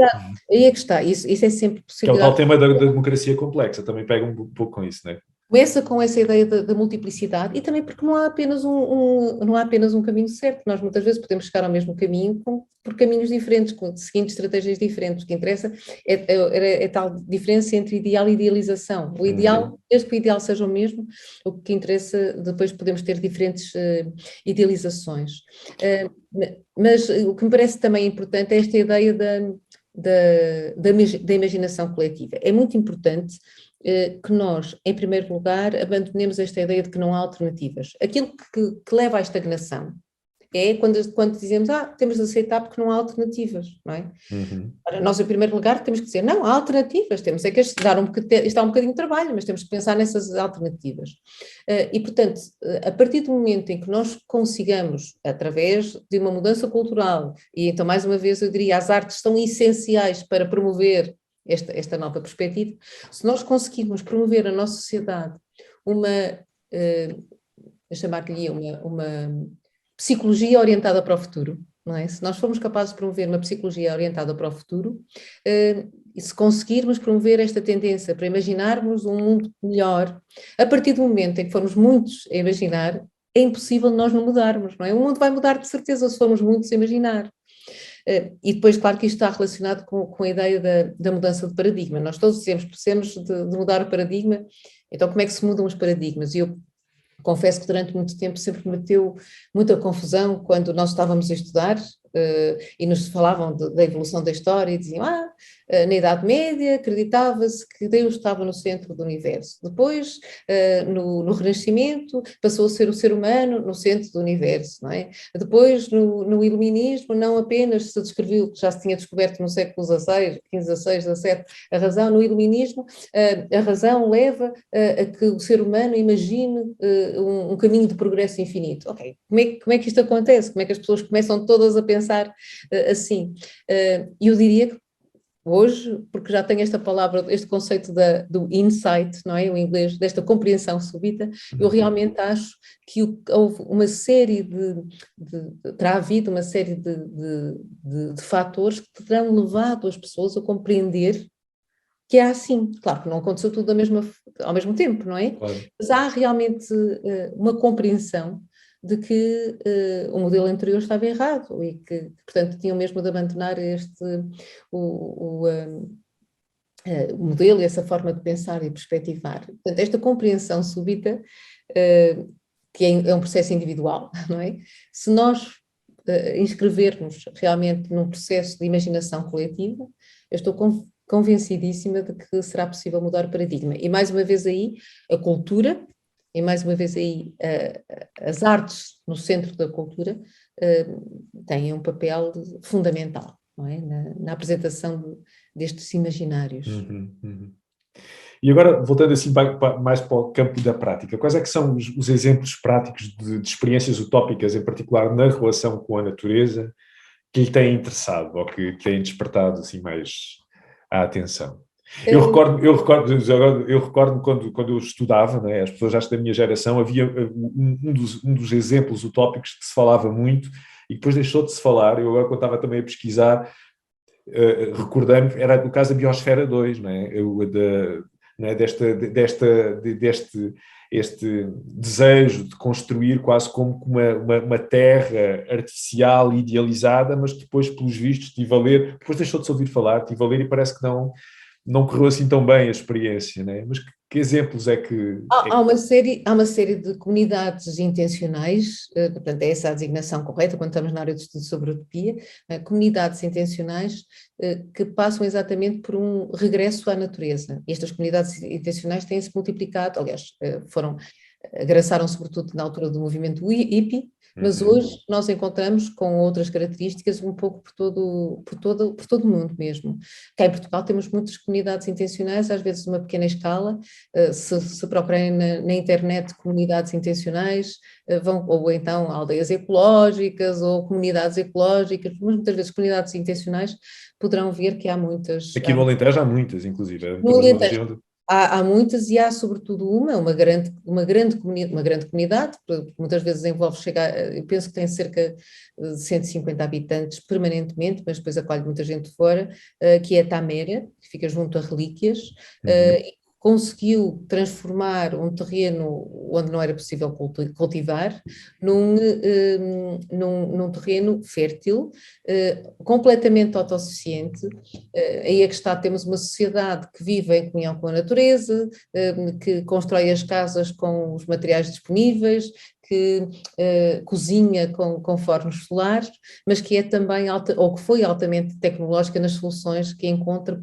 Aí é que está, isso é sempre possibilidade. Que é o tal tema da democracia democracia complexa, também pega um pouco com isso, não é? Começa com essa ideia da multiplicidade e também porque não há apenas um caminho certo. Nós muitas vezes podemos chegar ao mesmo caminho por caminhos diferentes, seguindo estratégias diferentes. O que interessa é tal diferença entre ideal e idealização. O ideal, desde que o ideal seja o mesmo, o que interessa, depois podemos ter diferentes idealizações. Mas o que me parece também importante é esta ideia da imaginação coletiva. É muito importante que nós, em primeiro lugar, abandonemos esta ideia de que não há alternativas. Aquilo que leva à estagnação é quando dizemos, temos de aceitar porque não há alternativas, não é? Ora, nós, em primeiro lugar, temos que dizer, não, há alternativas, temos é que dar um bocadinho de trabalho, mas temos que pensar nessas alternativas. E, portanto, a partir do momento em que nós consigamos, através de uma mudança cultural, e então, mais uma vez, eu diria, as artes são essenciais para promover esta nova perspectiva, se nós conseguirmos promover na nossa sociedade chamar-lhe uma psicologia orientada para o futuro, não é? Se nós formos capazes de promover uma psicologia orientada para o futuro, e se conseguirmos promover esta tendência para imaginarmos um mundo melhor, a partir do momento em que formos muitos a imaginar, é impossível nós não mudarmos, não é? O mundo vai mudar de certeza se formos muitos a imaginar. E depois, claro que isto está relacionado com a ideia da mudança de paradigma. Nós todos dizemos que precisamos de mudar o paradigma, então como é que se mudam os paradigmas? E eu confesso que durante muito tempo sempre me meteu muita confusão quando nós estávamos a estudar e nos falavam da evolução da história e diziam, na Idade Média acreditava-se que Deus estava no centro do universo. Depois, no Renascimento, passou a ser o ser humano no centro do universo, não é? Depois, no Iluminismo, não apenas se descreveu, já se tinha descoberto no século XVI, XV, XVI, XVII, a razão. No Iluminismo, a razão leva a que o ser humano imagine um caminho de progresso infinito. Ok, como é que isto acontece? Como é que as pessoas começam todas a pensar assim? E eu diria que hoje, porque já tenho esta palavra, este conceito do insight, não é? O inglês, desta compreensão súbita, eu realmente acho que houve uma série terá havido uma série de fatores que terão levado as pessoas a compreender que é assim. Claro que não aconteceu tudo ao mesmo tempo, não é? Claro. Mas há realmente uma compreensão de que o modelo anterior estava errado e que, portanto, tinham mesmo de abandonar o modelo e essa forma de pensar e perspectivar. Portanto, esta compreensão súbita, que é um processo individual, não é? Se nós inscrevermos realmente num processo de imaginação coletiva, eu estou convencidíssima de que será possível mudar o paradigma. E mais uma vez aí, a cultura e mais uma vez aí as artes no centro da cultura têm um papel fundamental, não é? Na apresentação destes imaginários. E agora, voltando assim mais para o campo da prática, quais é que são os exemplos práticos de experiências utópicas, em particular na relação com a natureza, que lhe têm interessado ou que têm despertado assim mais a atenção? Eu recordo quando eu estudava, né, as pessoas já da minha geração, havia um dos exemplos utópicos que se falava muito e depois deixou de se falar. Eu agora, quando estava também a pesquisar, recordei-me, era o caso da Biosfera 2, não é? Este desejo de construir quase como uma terra artificial, idealizada, mas que depois, pelos vistos, depois deixou de se ouvir falar, estive a ler e parece que não correu assim tão bem a experiência, né? Mas que exemplos é que... Há uma série de comunidades intencionais, portanto é essa a designação correta quando estamos na área de estudo sobre utopia, comunidades intencionais que passam exatamente por um regresso à natureza. E estas comunidades intencionais têm-se multiplicado, aliás, agraçaram sobretudo na altura do movimento hippie, mas hoje nós encontramos com outras características um pouco por todo o mundo mesmo. Cá em Portugal temos muitas comunidades intencionais, às vezes numa pequena escala, se procurarem na internet comunidades intencionais, ou então aldeias ecológicas ou comunidades ecológicas, mas muitas vezes comunidades intencionais poderão ver que há muitas. Aqui no Alentejo há muitas, inclusive. No Alentejo há muitas e há sobretudo uma grande comunidade, muitas vezes envolve, eu penso que tem cerca de 150 habitantes permanentemente, mas depois acolhe muita gente de fora, que é a Tamera, que fica junto a Relíquias, conseguiu transformar um terreno onde não era possível cultivar num terreno fértil, completamente autossuficiente. Aí é que está, temos uma sociedade que vive em comunhão com a natureza, que constrói as casas com os materiais disponíveis, que cozinha com fornos solares, mas que é também, ou que foi altamente tecnológica nas soluções que encontra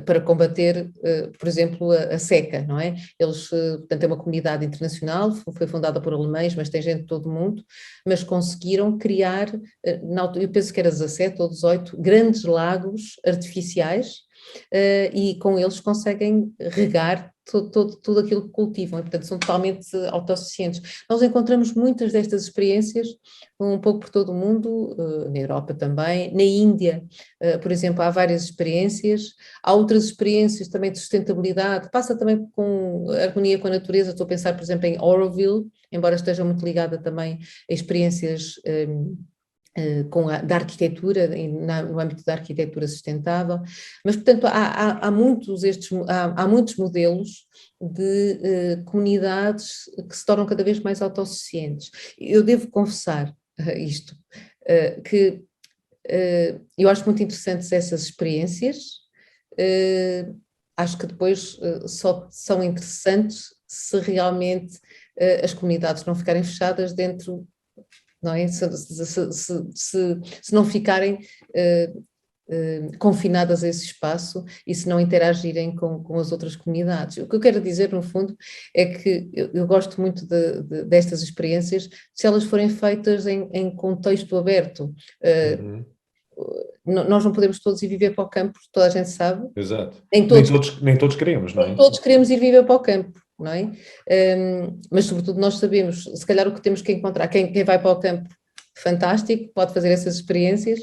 para combater, por exemplo, a seca, não é? Eles, portanto, é uma comunidade internacional, foi fundada por alemães, mas tem gente de todo o mundo, mas conseguiram criar, eu penso que era 17 ou 18, grandes lagos artificiais, e com eles conseguem regar tudo aquilo que cultivam, e portanto são totalmente autossuficientes. Nós encontramos muitas destas experiências um pouco por todo o mundo, na Europa também, na Índia, por exemplo, há várias experiências, há outras experiências também de sustentabilidade, passa também com harmonia com a natureza, estou a pensar, por exemplo, em Auroville, embora esteja muito ligada também a experiências da arquitetura, no âmbito da arquitetura sustentável, mas portanto há muitos modelos de comunidades que se tornam cada vez mais autossuficientes. Eu devo confessar isto, que eu acho muito interessantes essas experiências, acho que depois só são interessantes se realmente as comunidades não ficarem fechadas dentro, não é? Se não ficarem confinadas a esse espaço e se não interagirem com as outras comunidades. O que eu quero dizer, no fundo, é que eu gosto muito destas experiências se elas forem feitas em contexto aberto. Nós não podemos todos ir viver para o campo, toda a gente sabe. Exato. Nem todos queremos, não é? Nem todos queremos ir viver para o campo, não é? Mas sobretudo nós sabemos, se calhar o que temos que encontrar, quem vai para o campo, fantástico, pode fazer essas experiências,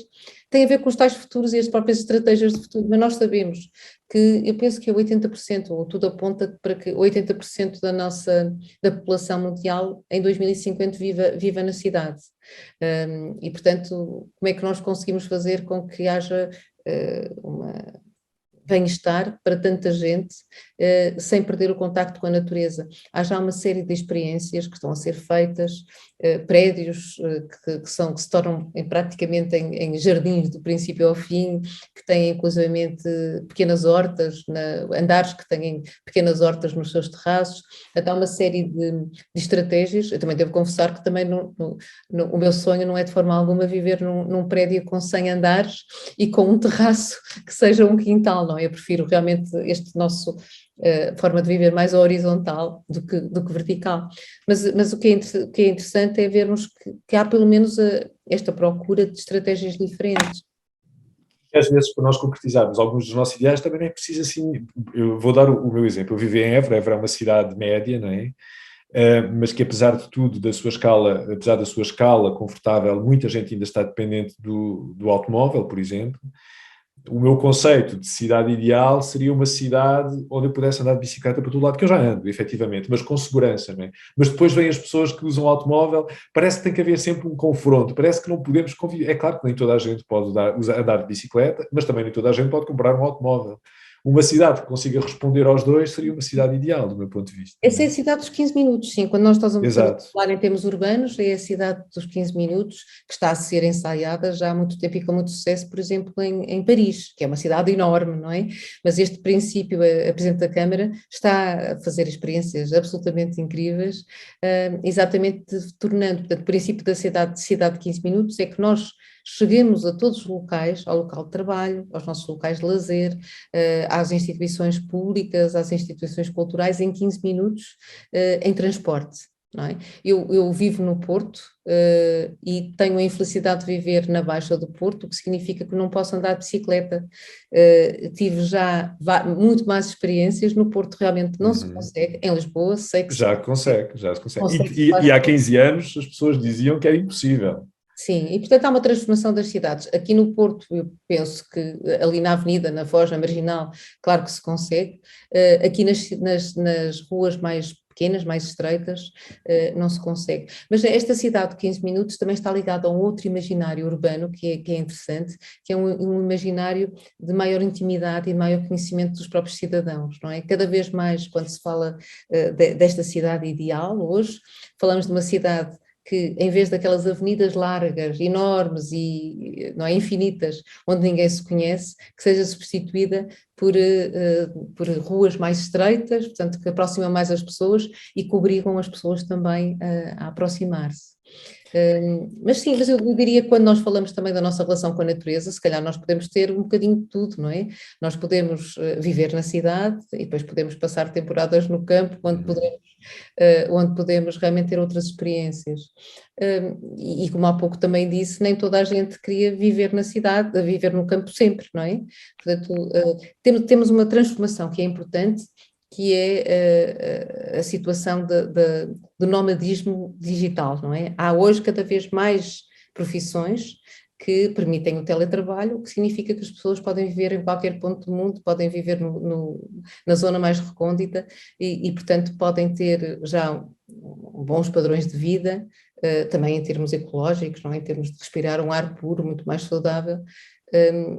tem a ver com os tais futuros e as próprias estratégias de futuro, mas nós sabemos que, eu penso que é 80%, ou tudo aponta para que 80% da população mundial em 2050 viva na cidade. E portanto, como é que nós conseguimos fazer com que haja bem-estar para tanta gente, sem perder o contacto com a natureza? Há já uma série de experiências que estão a ser feitas, prédios que se tornam praticamente em jardins do princípio ao fim, que têm inclusivamente pequenas hortas, andares que têm pequenas hortas nos seus terraços. Há uma série de estratégias. Eu também devo confessar que também o meu sonho não é de forma alguma viver num prédio com 100 andares e com um terraço que seja um quintal, não. Eu prefiro realmente este nosso forma de viver mais horizontal do que vertical. Mas o que é interessante é vermos que há pelo menos esta procura de estratégias diferentes. Às vezes, para nós concretizarmos alguns dos nossos ideais, também não é preciso assim. Eu vou dar o meu exemplo. Eu vivo em Évora. Évora é uma cidade média, não é? Mas que apesar de tudo, apesar da sua escala confortável, muita gente ainda está dependente do automóvel, por exemplo. O meu conceito de cidade ideal seria uma cidade onde eu pudesse andar de bicicleta para todo lado, que eu já ando, efetivamente, mas com segurança, não é? Mas depois vêm as pessoas que usam automóvel, parece que tem que haver sempre um confronto, parece que não podemos conviver. É claro que nem toda a gente pode andar de bicicleta, mas também nem toda a gente pode comprar um automóvel. Uma cidade que consiga responder aos dois seria uma cidade ideal, do meu ponto de vista. Essa é a cidade dos 15 minutos, sim. Quando nós estamos a Exato. falar em termos urbanos, é a cidade dos 15 minutos que está a ser ensaiada já há muito tempo e com muito sucesso, por exemplo, em Paris, que é uma cidade enorme, não é? Mas este princípio, a Presidente da Câmara está a fazer experiências absolutamente incríveis, exatamente tornando, portanto, o princípio da cidade de 15 minutos é que nós cheguemos a todos os locais, ao local de trabalho, aos nossos locais de lazer, às instituições públicas, às instituições culturais, em 15 minutos em transporte. Não é? Eu vivo no Porto e tenho a infelicidade de viver na Baixa do Porto, o que significa que não posso andar de bicicleta. Tive já muito mais experiências, no Porto realmente não se consegue, em Lisboa sei que já consegue, já se consegue. consegue-se E há 15 anos as pessoas diziam que era impossível. Sim, e portanto há uma transformação das cidades. Aqui no Porto, eu penso que ali na Avenida, na Foz, na Marginal, claro que se consegue. Aqui nas ruas mais pequenas, mais estreitas, não se consegue. Mas esta cidade de 15 minutos também está ligada a um outro imaginário urbano que é interessante, que é um imaginário de maior intimidade e de maior conhecimento dos próprios cidadãos, não é? Cada vez mais, quando se fala desta cidade ideal, hoje, falamos de uma cidade que em vez daquelas avenidas largas, enormes e não é, infinitas, onde ninguém se conhece, que seja substituída por ruas mais estreitas, portanto que aproximam mais as pessoas e que obrigam as pessoas também a aproximar-se. Mas sim, mas eu diria que quando nós falamos também da nossa relação com a natureza, se calhar nós podemos ter um bocadinho de tudo, não é? Nós podemos viver na cidade e depois podemos passar temporadas no campo, onde podemos realmente ter outras experiências. E como há pouco também disse, nem toda a gente queria viver na cidade, viver no campo sempre, não é? Portanto, temos uma transformação que é importante, que é a situação do nomadismo digital, não é? Há hoje cada vez mais profissões que permitem o teletrabalho, o que significa que as pessoas podem viver em qualquer ponto do mundo, podem viver na zona mais recôndita e, portanto, podem ter já bons padrões de vida, também em termos ecológicos, não é? Em termos de respirar um ar puro, muito mais saudável.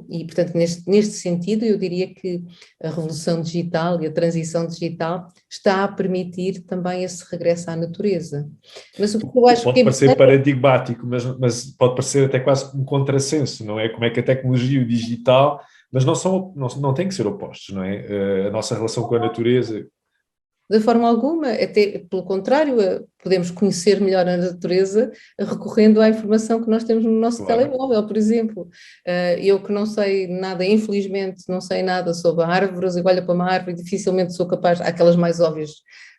E, portanto, neste sentido, eu diria que a revolução digital e a transição digital está a permitir também esse regresso à natureza. Mas o que eu acho pode parecer paradigmático, mas pode parecer até quase um contrassenso, não é? Como é que a tecnologia e o digital, mas não têm que ser opostos, não é? A nossa relação com a natureza. De forma alguma, até pelo contrário, podemos conhecer melhor a natureza recorrendo à informação que nós temos no nosso telemóvel, por exemplo. Eu que não sei nada, infelizmente, não sei nada sobre árvores, eu olho para uma árvore e dificilmente sou capaz, aquelas mais óbvias,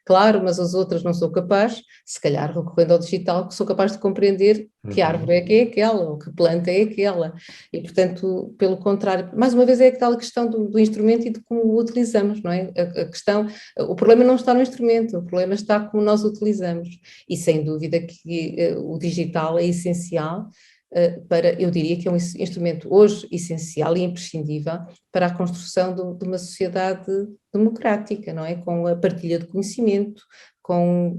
claro, mas as outras não sou capaz, se calhar recorrendo ao digital, que sou capaz de compreender que árvore é que é aquela, ou que planta é aquela. E, portanto, pelo contrário, mais uma vez é aquela questão do instrumento e de como o utilizamos, não é? O problema não está no instrumento, o problema está como nós o utilizamos. E sem dúvida que o digital é essencial eu diria que é um instrumento hoje essencial e imprescindível para a construção de uma sociedade democrática, não é? Com a partilha de conhecimento, com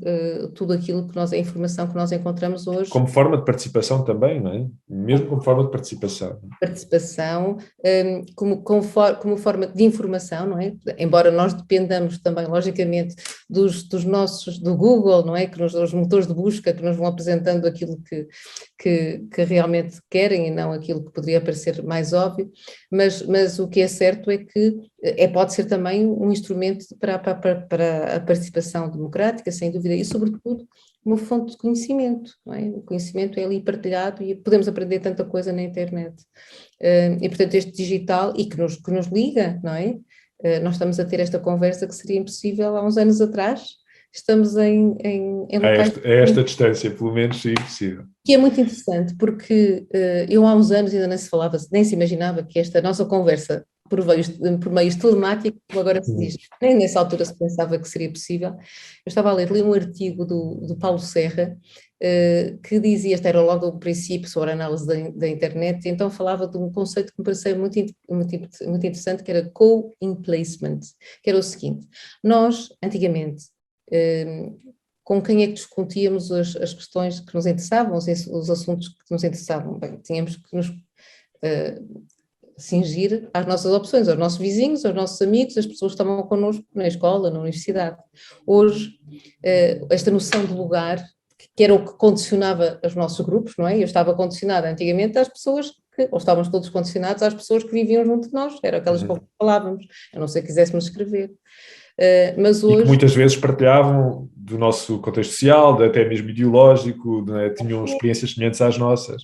tudo aquilo a informação que nós encontramos hoje. Como forma de participação também, não é? Mesmo como forma de participação. Participação, como forma de informação, não é? Embora nós dependamos também, logicamente, do Google, não é? Os motores de busca que nos vão apresentando aquilo que realmente querem e não aquilo que poderia parecer mais óbvio, mas o que é certo é que pode ser também um instrumento para a participação democrática, sem dúvida, e sobretudo uma fonte de conhecimento, não é? O conhecimento é ali partilhado e podemos aprender tanta coisa na internet. E portanto este digital, e que nos liga, não é? nós estamos a ter esta conversa que seria impossível há uns anos atrás. Estamos em locais... A esta distância, pelo menos, sim, possível. Que é muito interessante, porque eu há uns anos ainda nem se falava, nem se imaginava que esta nossa conversa por meios telemáticos, como agora se diz, nem nessa altura se pensava que seria possível. Eu estava a li um artigo do Paulo Serra, que dizia, este era logo do princípio sobre a análise da internet, e então falava de um conceito que me pareceu muito interessante, que era co-emplacement, que era o seguinte: nós, antigamente, com quem é que discutíamos as questões que nos interessavam, os assuntos que nos interessavam? Bem, tínhamos que nos cingir às nossas opções, aos nossos vizinhos, aos nossos amigos, as pessoas que estavam connosco na escola, na universidade. Hoje, esta noção de lugar, que era o que condicionava os nossos grupos, não é? Eu estava condicionada antigamente às pessoas ou estávamos todos condicionados às pessoas que viviam junto de nós, eram aquelas com que falávamos, a não ser que quiséssemos escrever. Mas hoje... E que muitas vezes partilhavam do nosso contexto social, até mesmo ideológico, né? Tinham experiências semelhantes às nossas.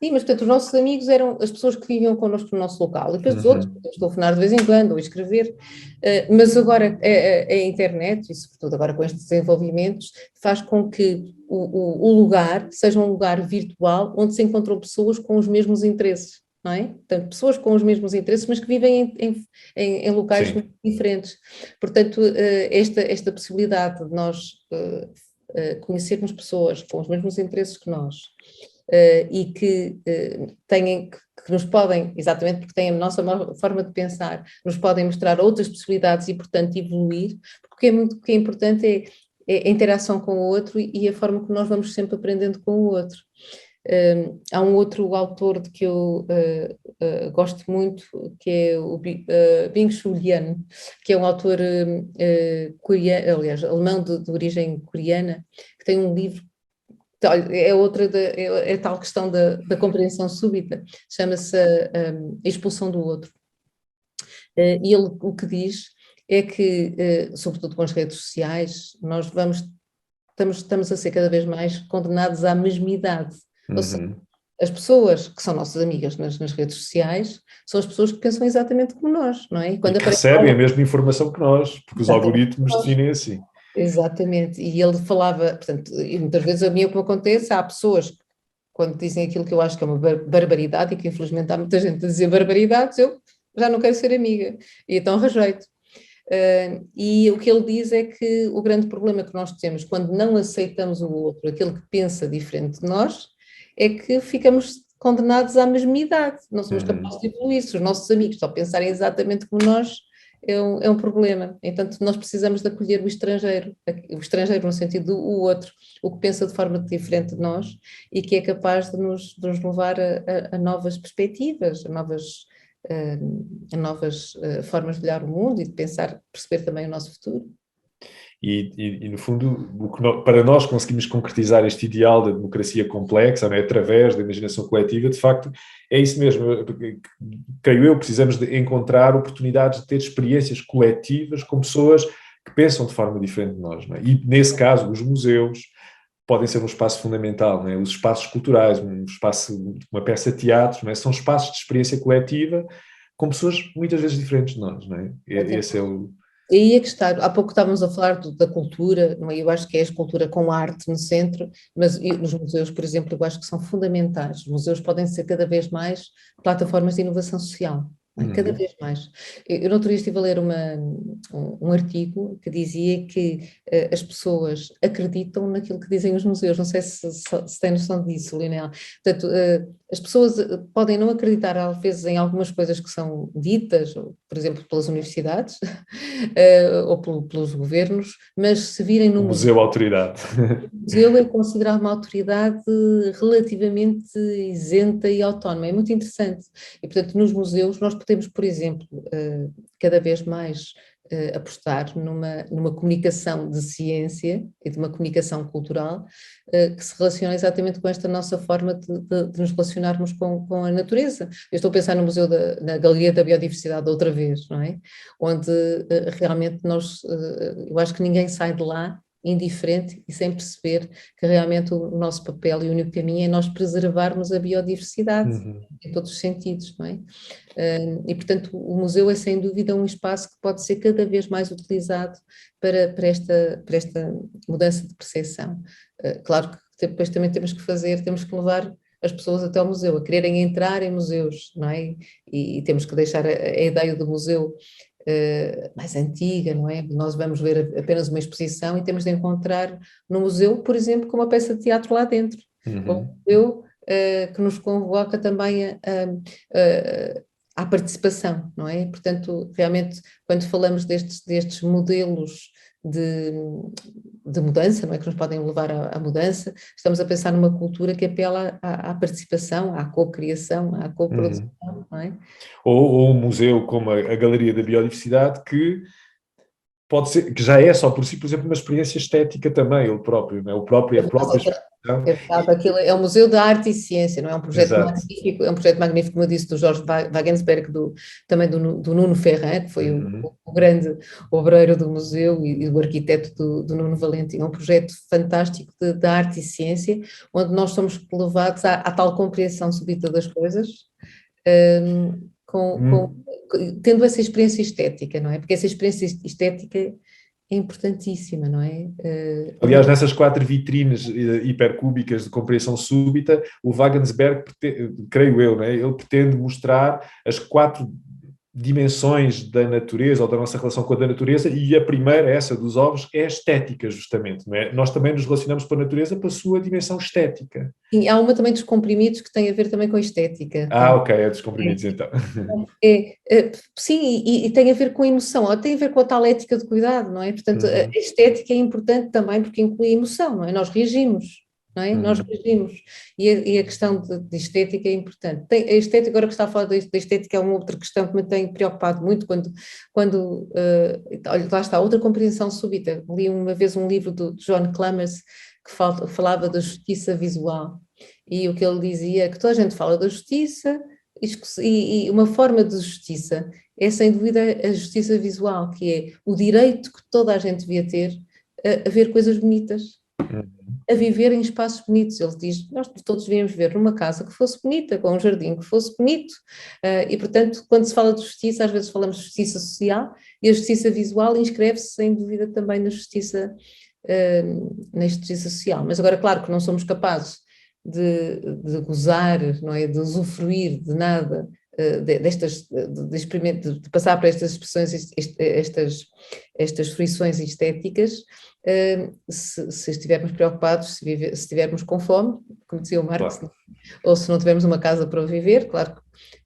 Sim, mas portanto os nossos amigos eram as pessoas que viviam connosco no nosso local, e depois os outros podemos telefonar de vez em quando ou escrever, mas agora a internet, e sobretudo agora com estes desenvolvimentos, faz com que o lugar seja um lugar virtual onde se encontram pessoas com os mesmos interesses. Não é? Portanto, pessoas com os mesmos interesses, mas que vivem em locais muito diferentes. Portanto, esta possibilidade de nós conhecermos pessoas com os mesmos interesses que nós, e que que nos podem, exatamente porque têm a nossa forma de pensar, nos podem mostrar outras possibilidades e, portanto, evoluir, porque o que é importante é a interação com o outro e a forma que nós vamos sempre aprendendo com o outro. Há um outro autor de que eu gosto muito, que é o Byung-Chul Lian, que é um autor coreano, aliás, alemão de origem coreana, que tem um livro, é tal questão da compreensão súbita, chama-se a expulsão do outro. E ele o que diz é que, sobretudo com as redes sociais, nós estamos a ser cada vez mais condenados à mesmidade. Ou seja, as pessoas que são nossas amigas nas redes sociais são as pessoas que pensam exatamente como nós, não é? E que recebem a mesma informação que nós, porque os algoritmos definem assim. Exatamente, e ele falava, portanto, e muitas vezes a mim o que me acontece, há pessoas, quando dizem aquilo que eu acho que é uma barbaridade, e que infelizmente há muita gente a dizer barbaridades, eu já não quero ser amiga, e então rejeito. E o que ele diz é que o grande problema que nós temos quando não aceitamos o outro, aquele que pensa diferente de nós, é que ficamos condenados à mesmidade, não somos capazes de evoluir. Se os nossos amigos só pensarem exatamente como nós, é um problema. Entanto, nós precisamos de acolher o estrangeiro no sentido do outro, o que pensa de forma diferente de nós e que é capaz de nos levar a novas perspectivas, a novas formas de olhar o mundo e de pensar, perceber também o nosso futuro. E no fundo, para nós conseguirmos concretizar este ideal da democracia complexa, não é? Através da imaginação coletiva, de facto, é isso mesmo. Creio eu, precisamos de encontrar oportunidades de ter experiências coletivas com pessoas que pensam de forma diferente de nós. Não é? E, nesse caso, os museus podem ser um espaço fundamental, não é? Os espaços culturais, um espaço, uma peça de teatro, não é? São espaços de experiência coletiva com pessoas muitas vezes diferentes de nós. Não é? Esse é o... E aí é que está, há pouco estávamos a falar da cultura, não é? Eu acho que é a cultura com arte no centro, mas nos museus, por exemplo, eu acho que são fundamentais. Os museus podem ser cada vez mais plataformas de inovação social, cada vez mais. Eu no outro dia estive a ler um artigo que dizia que as pessoas acreditam naquilo que dizem os museus, não sei se tem noção disso, Lionel. Portanto, as pessoas podem não acreditar às vezes em algumas coisas que são ditas, por exemplo, pelas universidades ou pelos governos, mas se virem no museu autoridade. O museu é considerado uma autoridade relativamente isenta e autónoma, é muito interessante. E, portanto, nos museus nós podemos, por exemplo, cada vez mais apostar numa comunicação de ciência e de uma comunicação cultural que se relaciona exatamente com esta nossa forma de nos relacionarmos com a natureza. Eu estou a pensar no Museu na Galeria da Biodiversidade outra vez, não é? Onde realmente eu acho que ninguém sai de lá indiferente e sem perceber que realmente o nosso papel e o único caminho é nós preservarmos a biodiversidade em todos os sentidos, não é? E, portanto, o museu é sem dúvida um espaço que pode ser cada vez mais utilizado para esta mudança de percepção. Claro que depois também temos que levar as pessoas até ao museu, a quererem entrar em museus, não é? E temos que deixar a ideia do museu mais antiga, não é? Nós vamos ver apenas uma exposição e temos de encontrar no museu, por exemplo, com uma peça de teatro lá dentro. Um museu que nos convoca também à participação, não é? Portanto, realmente, quando falamos destes modelos de mudança, não é? Que nos podem levar à mudança, estamos a pensar numa cultura que apela à participação, à co-criação, à co-produção, não é? Ou um museu como a Galeria da Biodiversidade, que pode ser, que já é só por si, por exemplo, uma experiência estética também, ele próprio, não é? A própria exposição. É verdade, aquilo é o Museu da Arte e Ciência, não é? Um projeto Exato. magnífico, é um projeto magnífico, como eu disse, do Jorge Wagensberg, também do Nuno Ferrand, que foi o grande obreiro do museu e o arquiteto do Nuno Valentim. É um projeto fantástico de arte e ciência, onde nós somos levados à tal compreensão súbita das coisas, tendo essa experiência estética, não é? Porque essa experiência estética é importantíssima, não é? Aliás, nessas 4 vitrines hipercúbicas de compreensão súbita, o Wagensberg, creio eu, não é? Ele pretende mostrar as 4 dimensões da natureza ou da nossa relação com a natureza, e a primeira, essa dos ovos, é a estética, justamente, não é? Nós também nos relacionamos com a natureza pela sua dimensão estética. Sim, há uma também dos comprimidos que tem a ver também com a estética. Ok, é dos comprimidos então. Sim, e tem a ver com a emoção, tem a ver com a tal ética de cuidado, não é? Portanto, a estética é importante também porque inclui a emoção, não é? Nós reagimos. Não é? Nós reagimos, e a questão de estética é importante. A estética, agora que está a falar da estética, é uma outra questão que me tem preocupado muito quando olha, lá está, outra compreensão súbita. Li uma vez um livro do John Clamers que falava da justiça visual, e o que ele dizia é que toda a gente fala da justiça, e uma forma de justiça é sem dúvida a justiça visual, que é o direito que toda a gente devia ter a ver coisas bonitas, a viver em espaços bonitos. Ele diz, nós todos devíamos viver numa casa que fosse bonita, com um jardim que fosse bonito, e portanto, quando se fala de justiça, às vezes falamos de justiça social, e a justiça visual inscreve-se sem dúvida também na justiça social. Mas agora, claro que não somos capazes de gozar, não é, de usufruir de nada, de passar por estas expressões, estas fruições estéticas, se estivermos preocupados, se estivermos com fome, como dizia o Marx, claro. Ou se não tivermos uma casa para viver. Claro que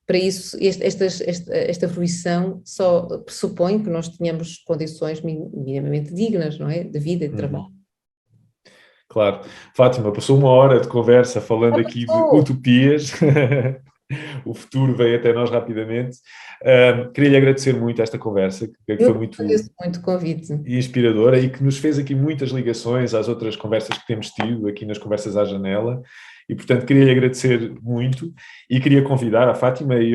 para isso esta fruição só pressupõe que nós tenhamos condições minimamente dignas, não é, de vida e de trabalho. Claro. Fátima, passou 1 hora de conversa falando aqui de utopias. O futuro veio até nós rapidamente. Queria-lhe agradecer muito esta conversa, que foi muito o convite, inspiradora, e que nos fez aqui muitas ligações às outras conversas que temos tido aqui nas Conversas à Janela. E, portanto, queria-lhe agradecer muito, e queria convidar a Fátima e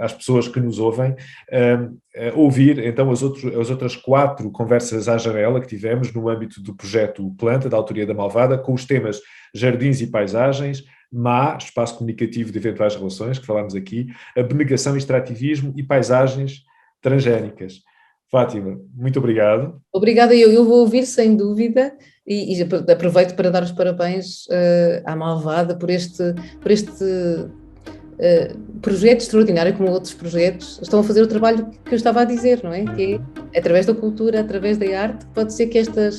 às pessoas que nos ouvem a ouvir então as outras 4 Conversas à Janela que tivemos no âmbito do projeto Planta, da autoria da Malvada, com os temas Jardins e Paisagens, Espaço Comunicativo de Eventuais Relações, que falámos aqui, Abnegação e Extrativismo e Paisagens Transgénicas. Fátima, muito obrigado. Obrigada, eu vou ouvir sem dúvida, e aproveito para dar os parabéns à Malvada por este projeto extraordinário, como outros projetos. Estão a fazer o trabalho que eu estava a dizer, não é? Que é através da cultura, através da arte, pode ser que esta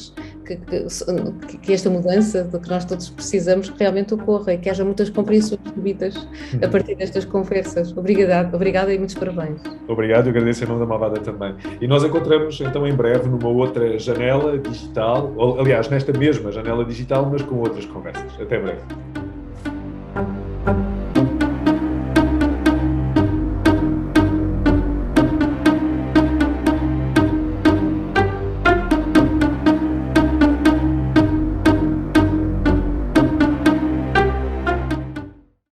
mudança de que nós todos precisamos realmente ocorra, e que haja muitas compreensões súbitas a partir destas conversas. Obrigada e muitos parabéns. Obrigado, eu agradeço em nome da Malvada também. E nós encontramos então em breve numa outra janela digital, ou, aliás, nesta mesma janela digital, mas com outras conversas. Até breve.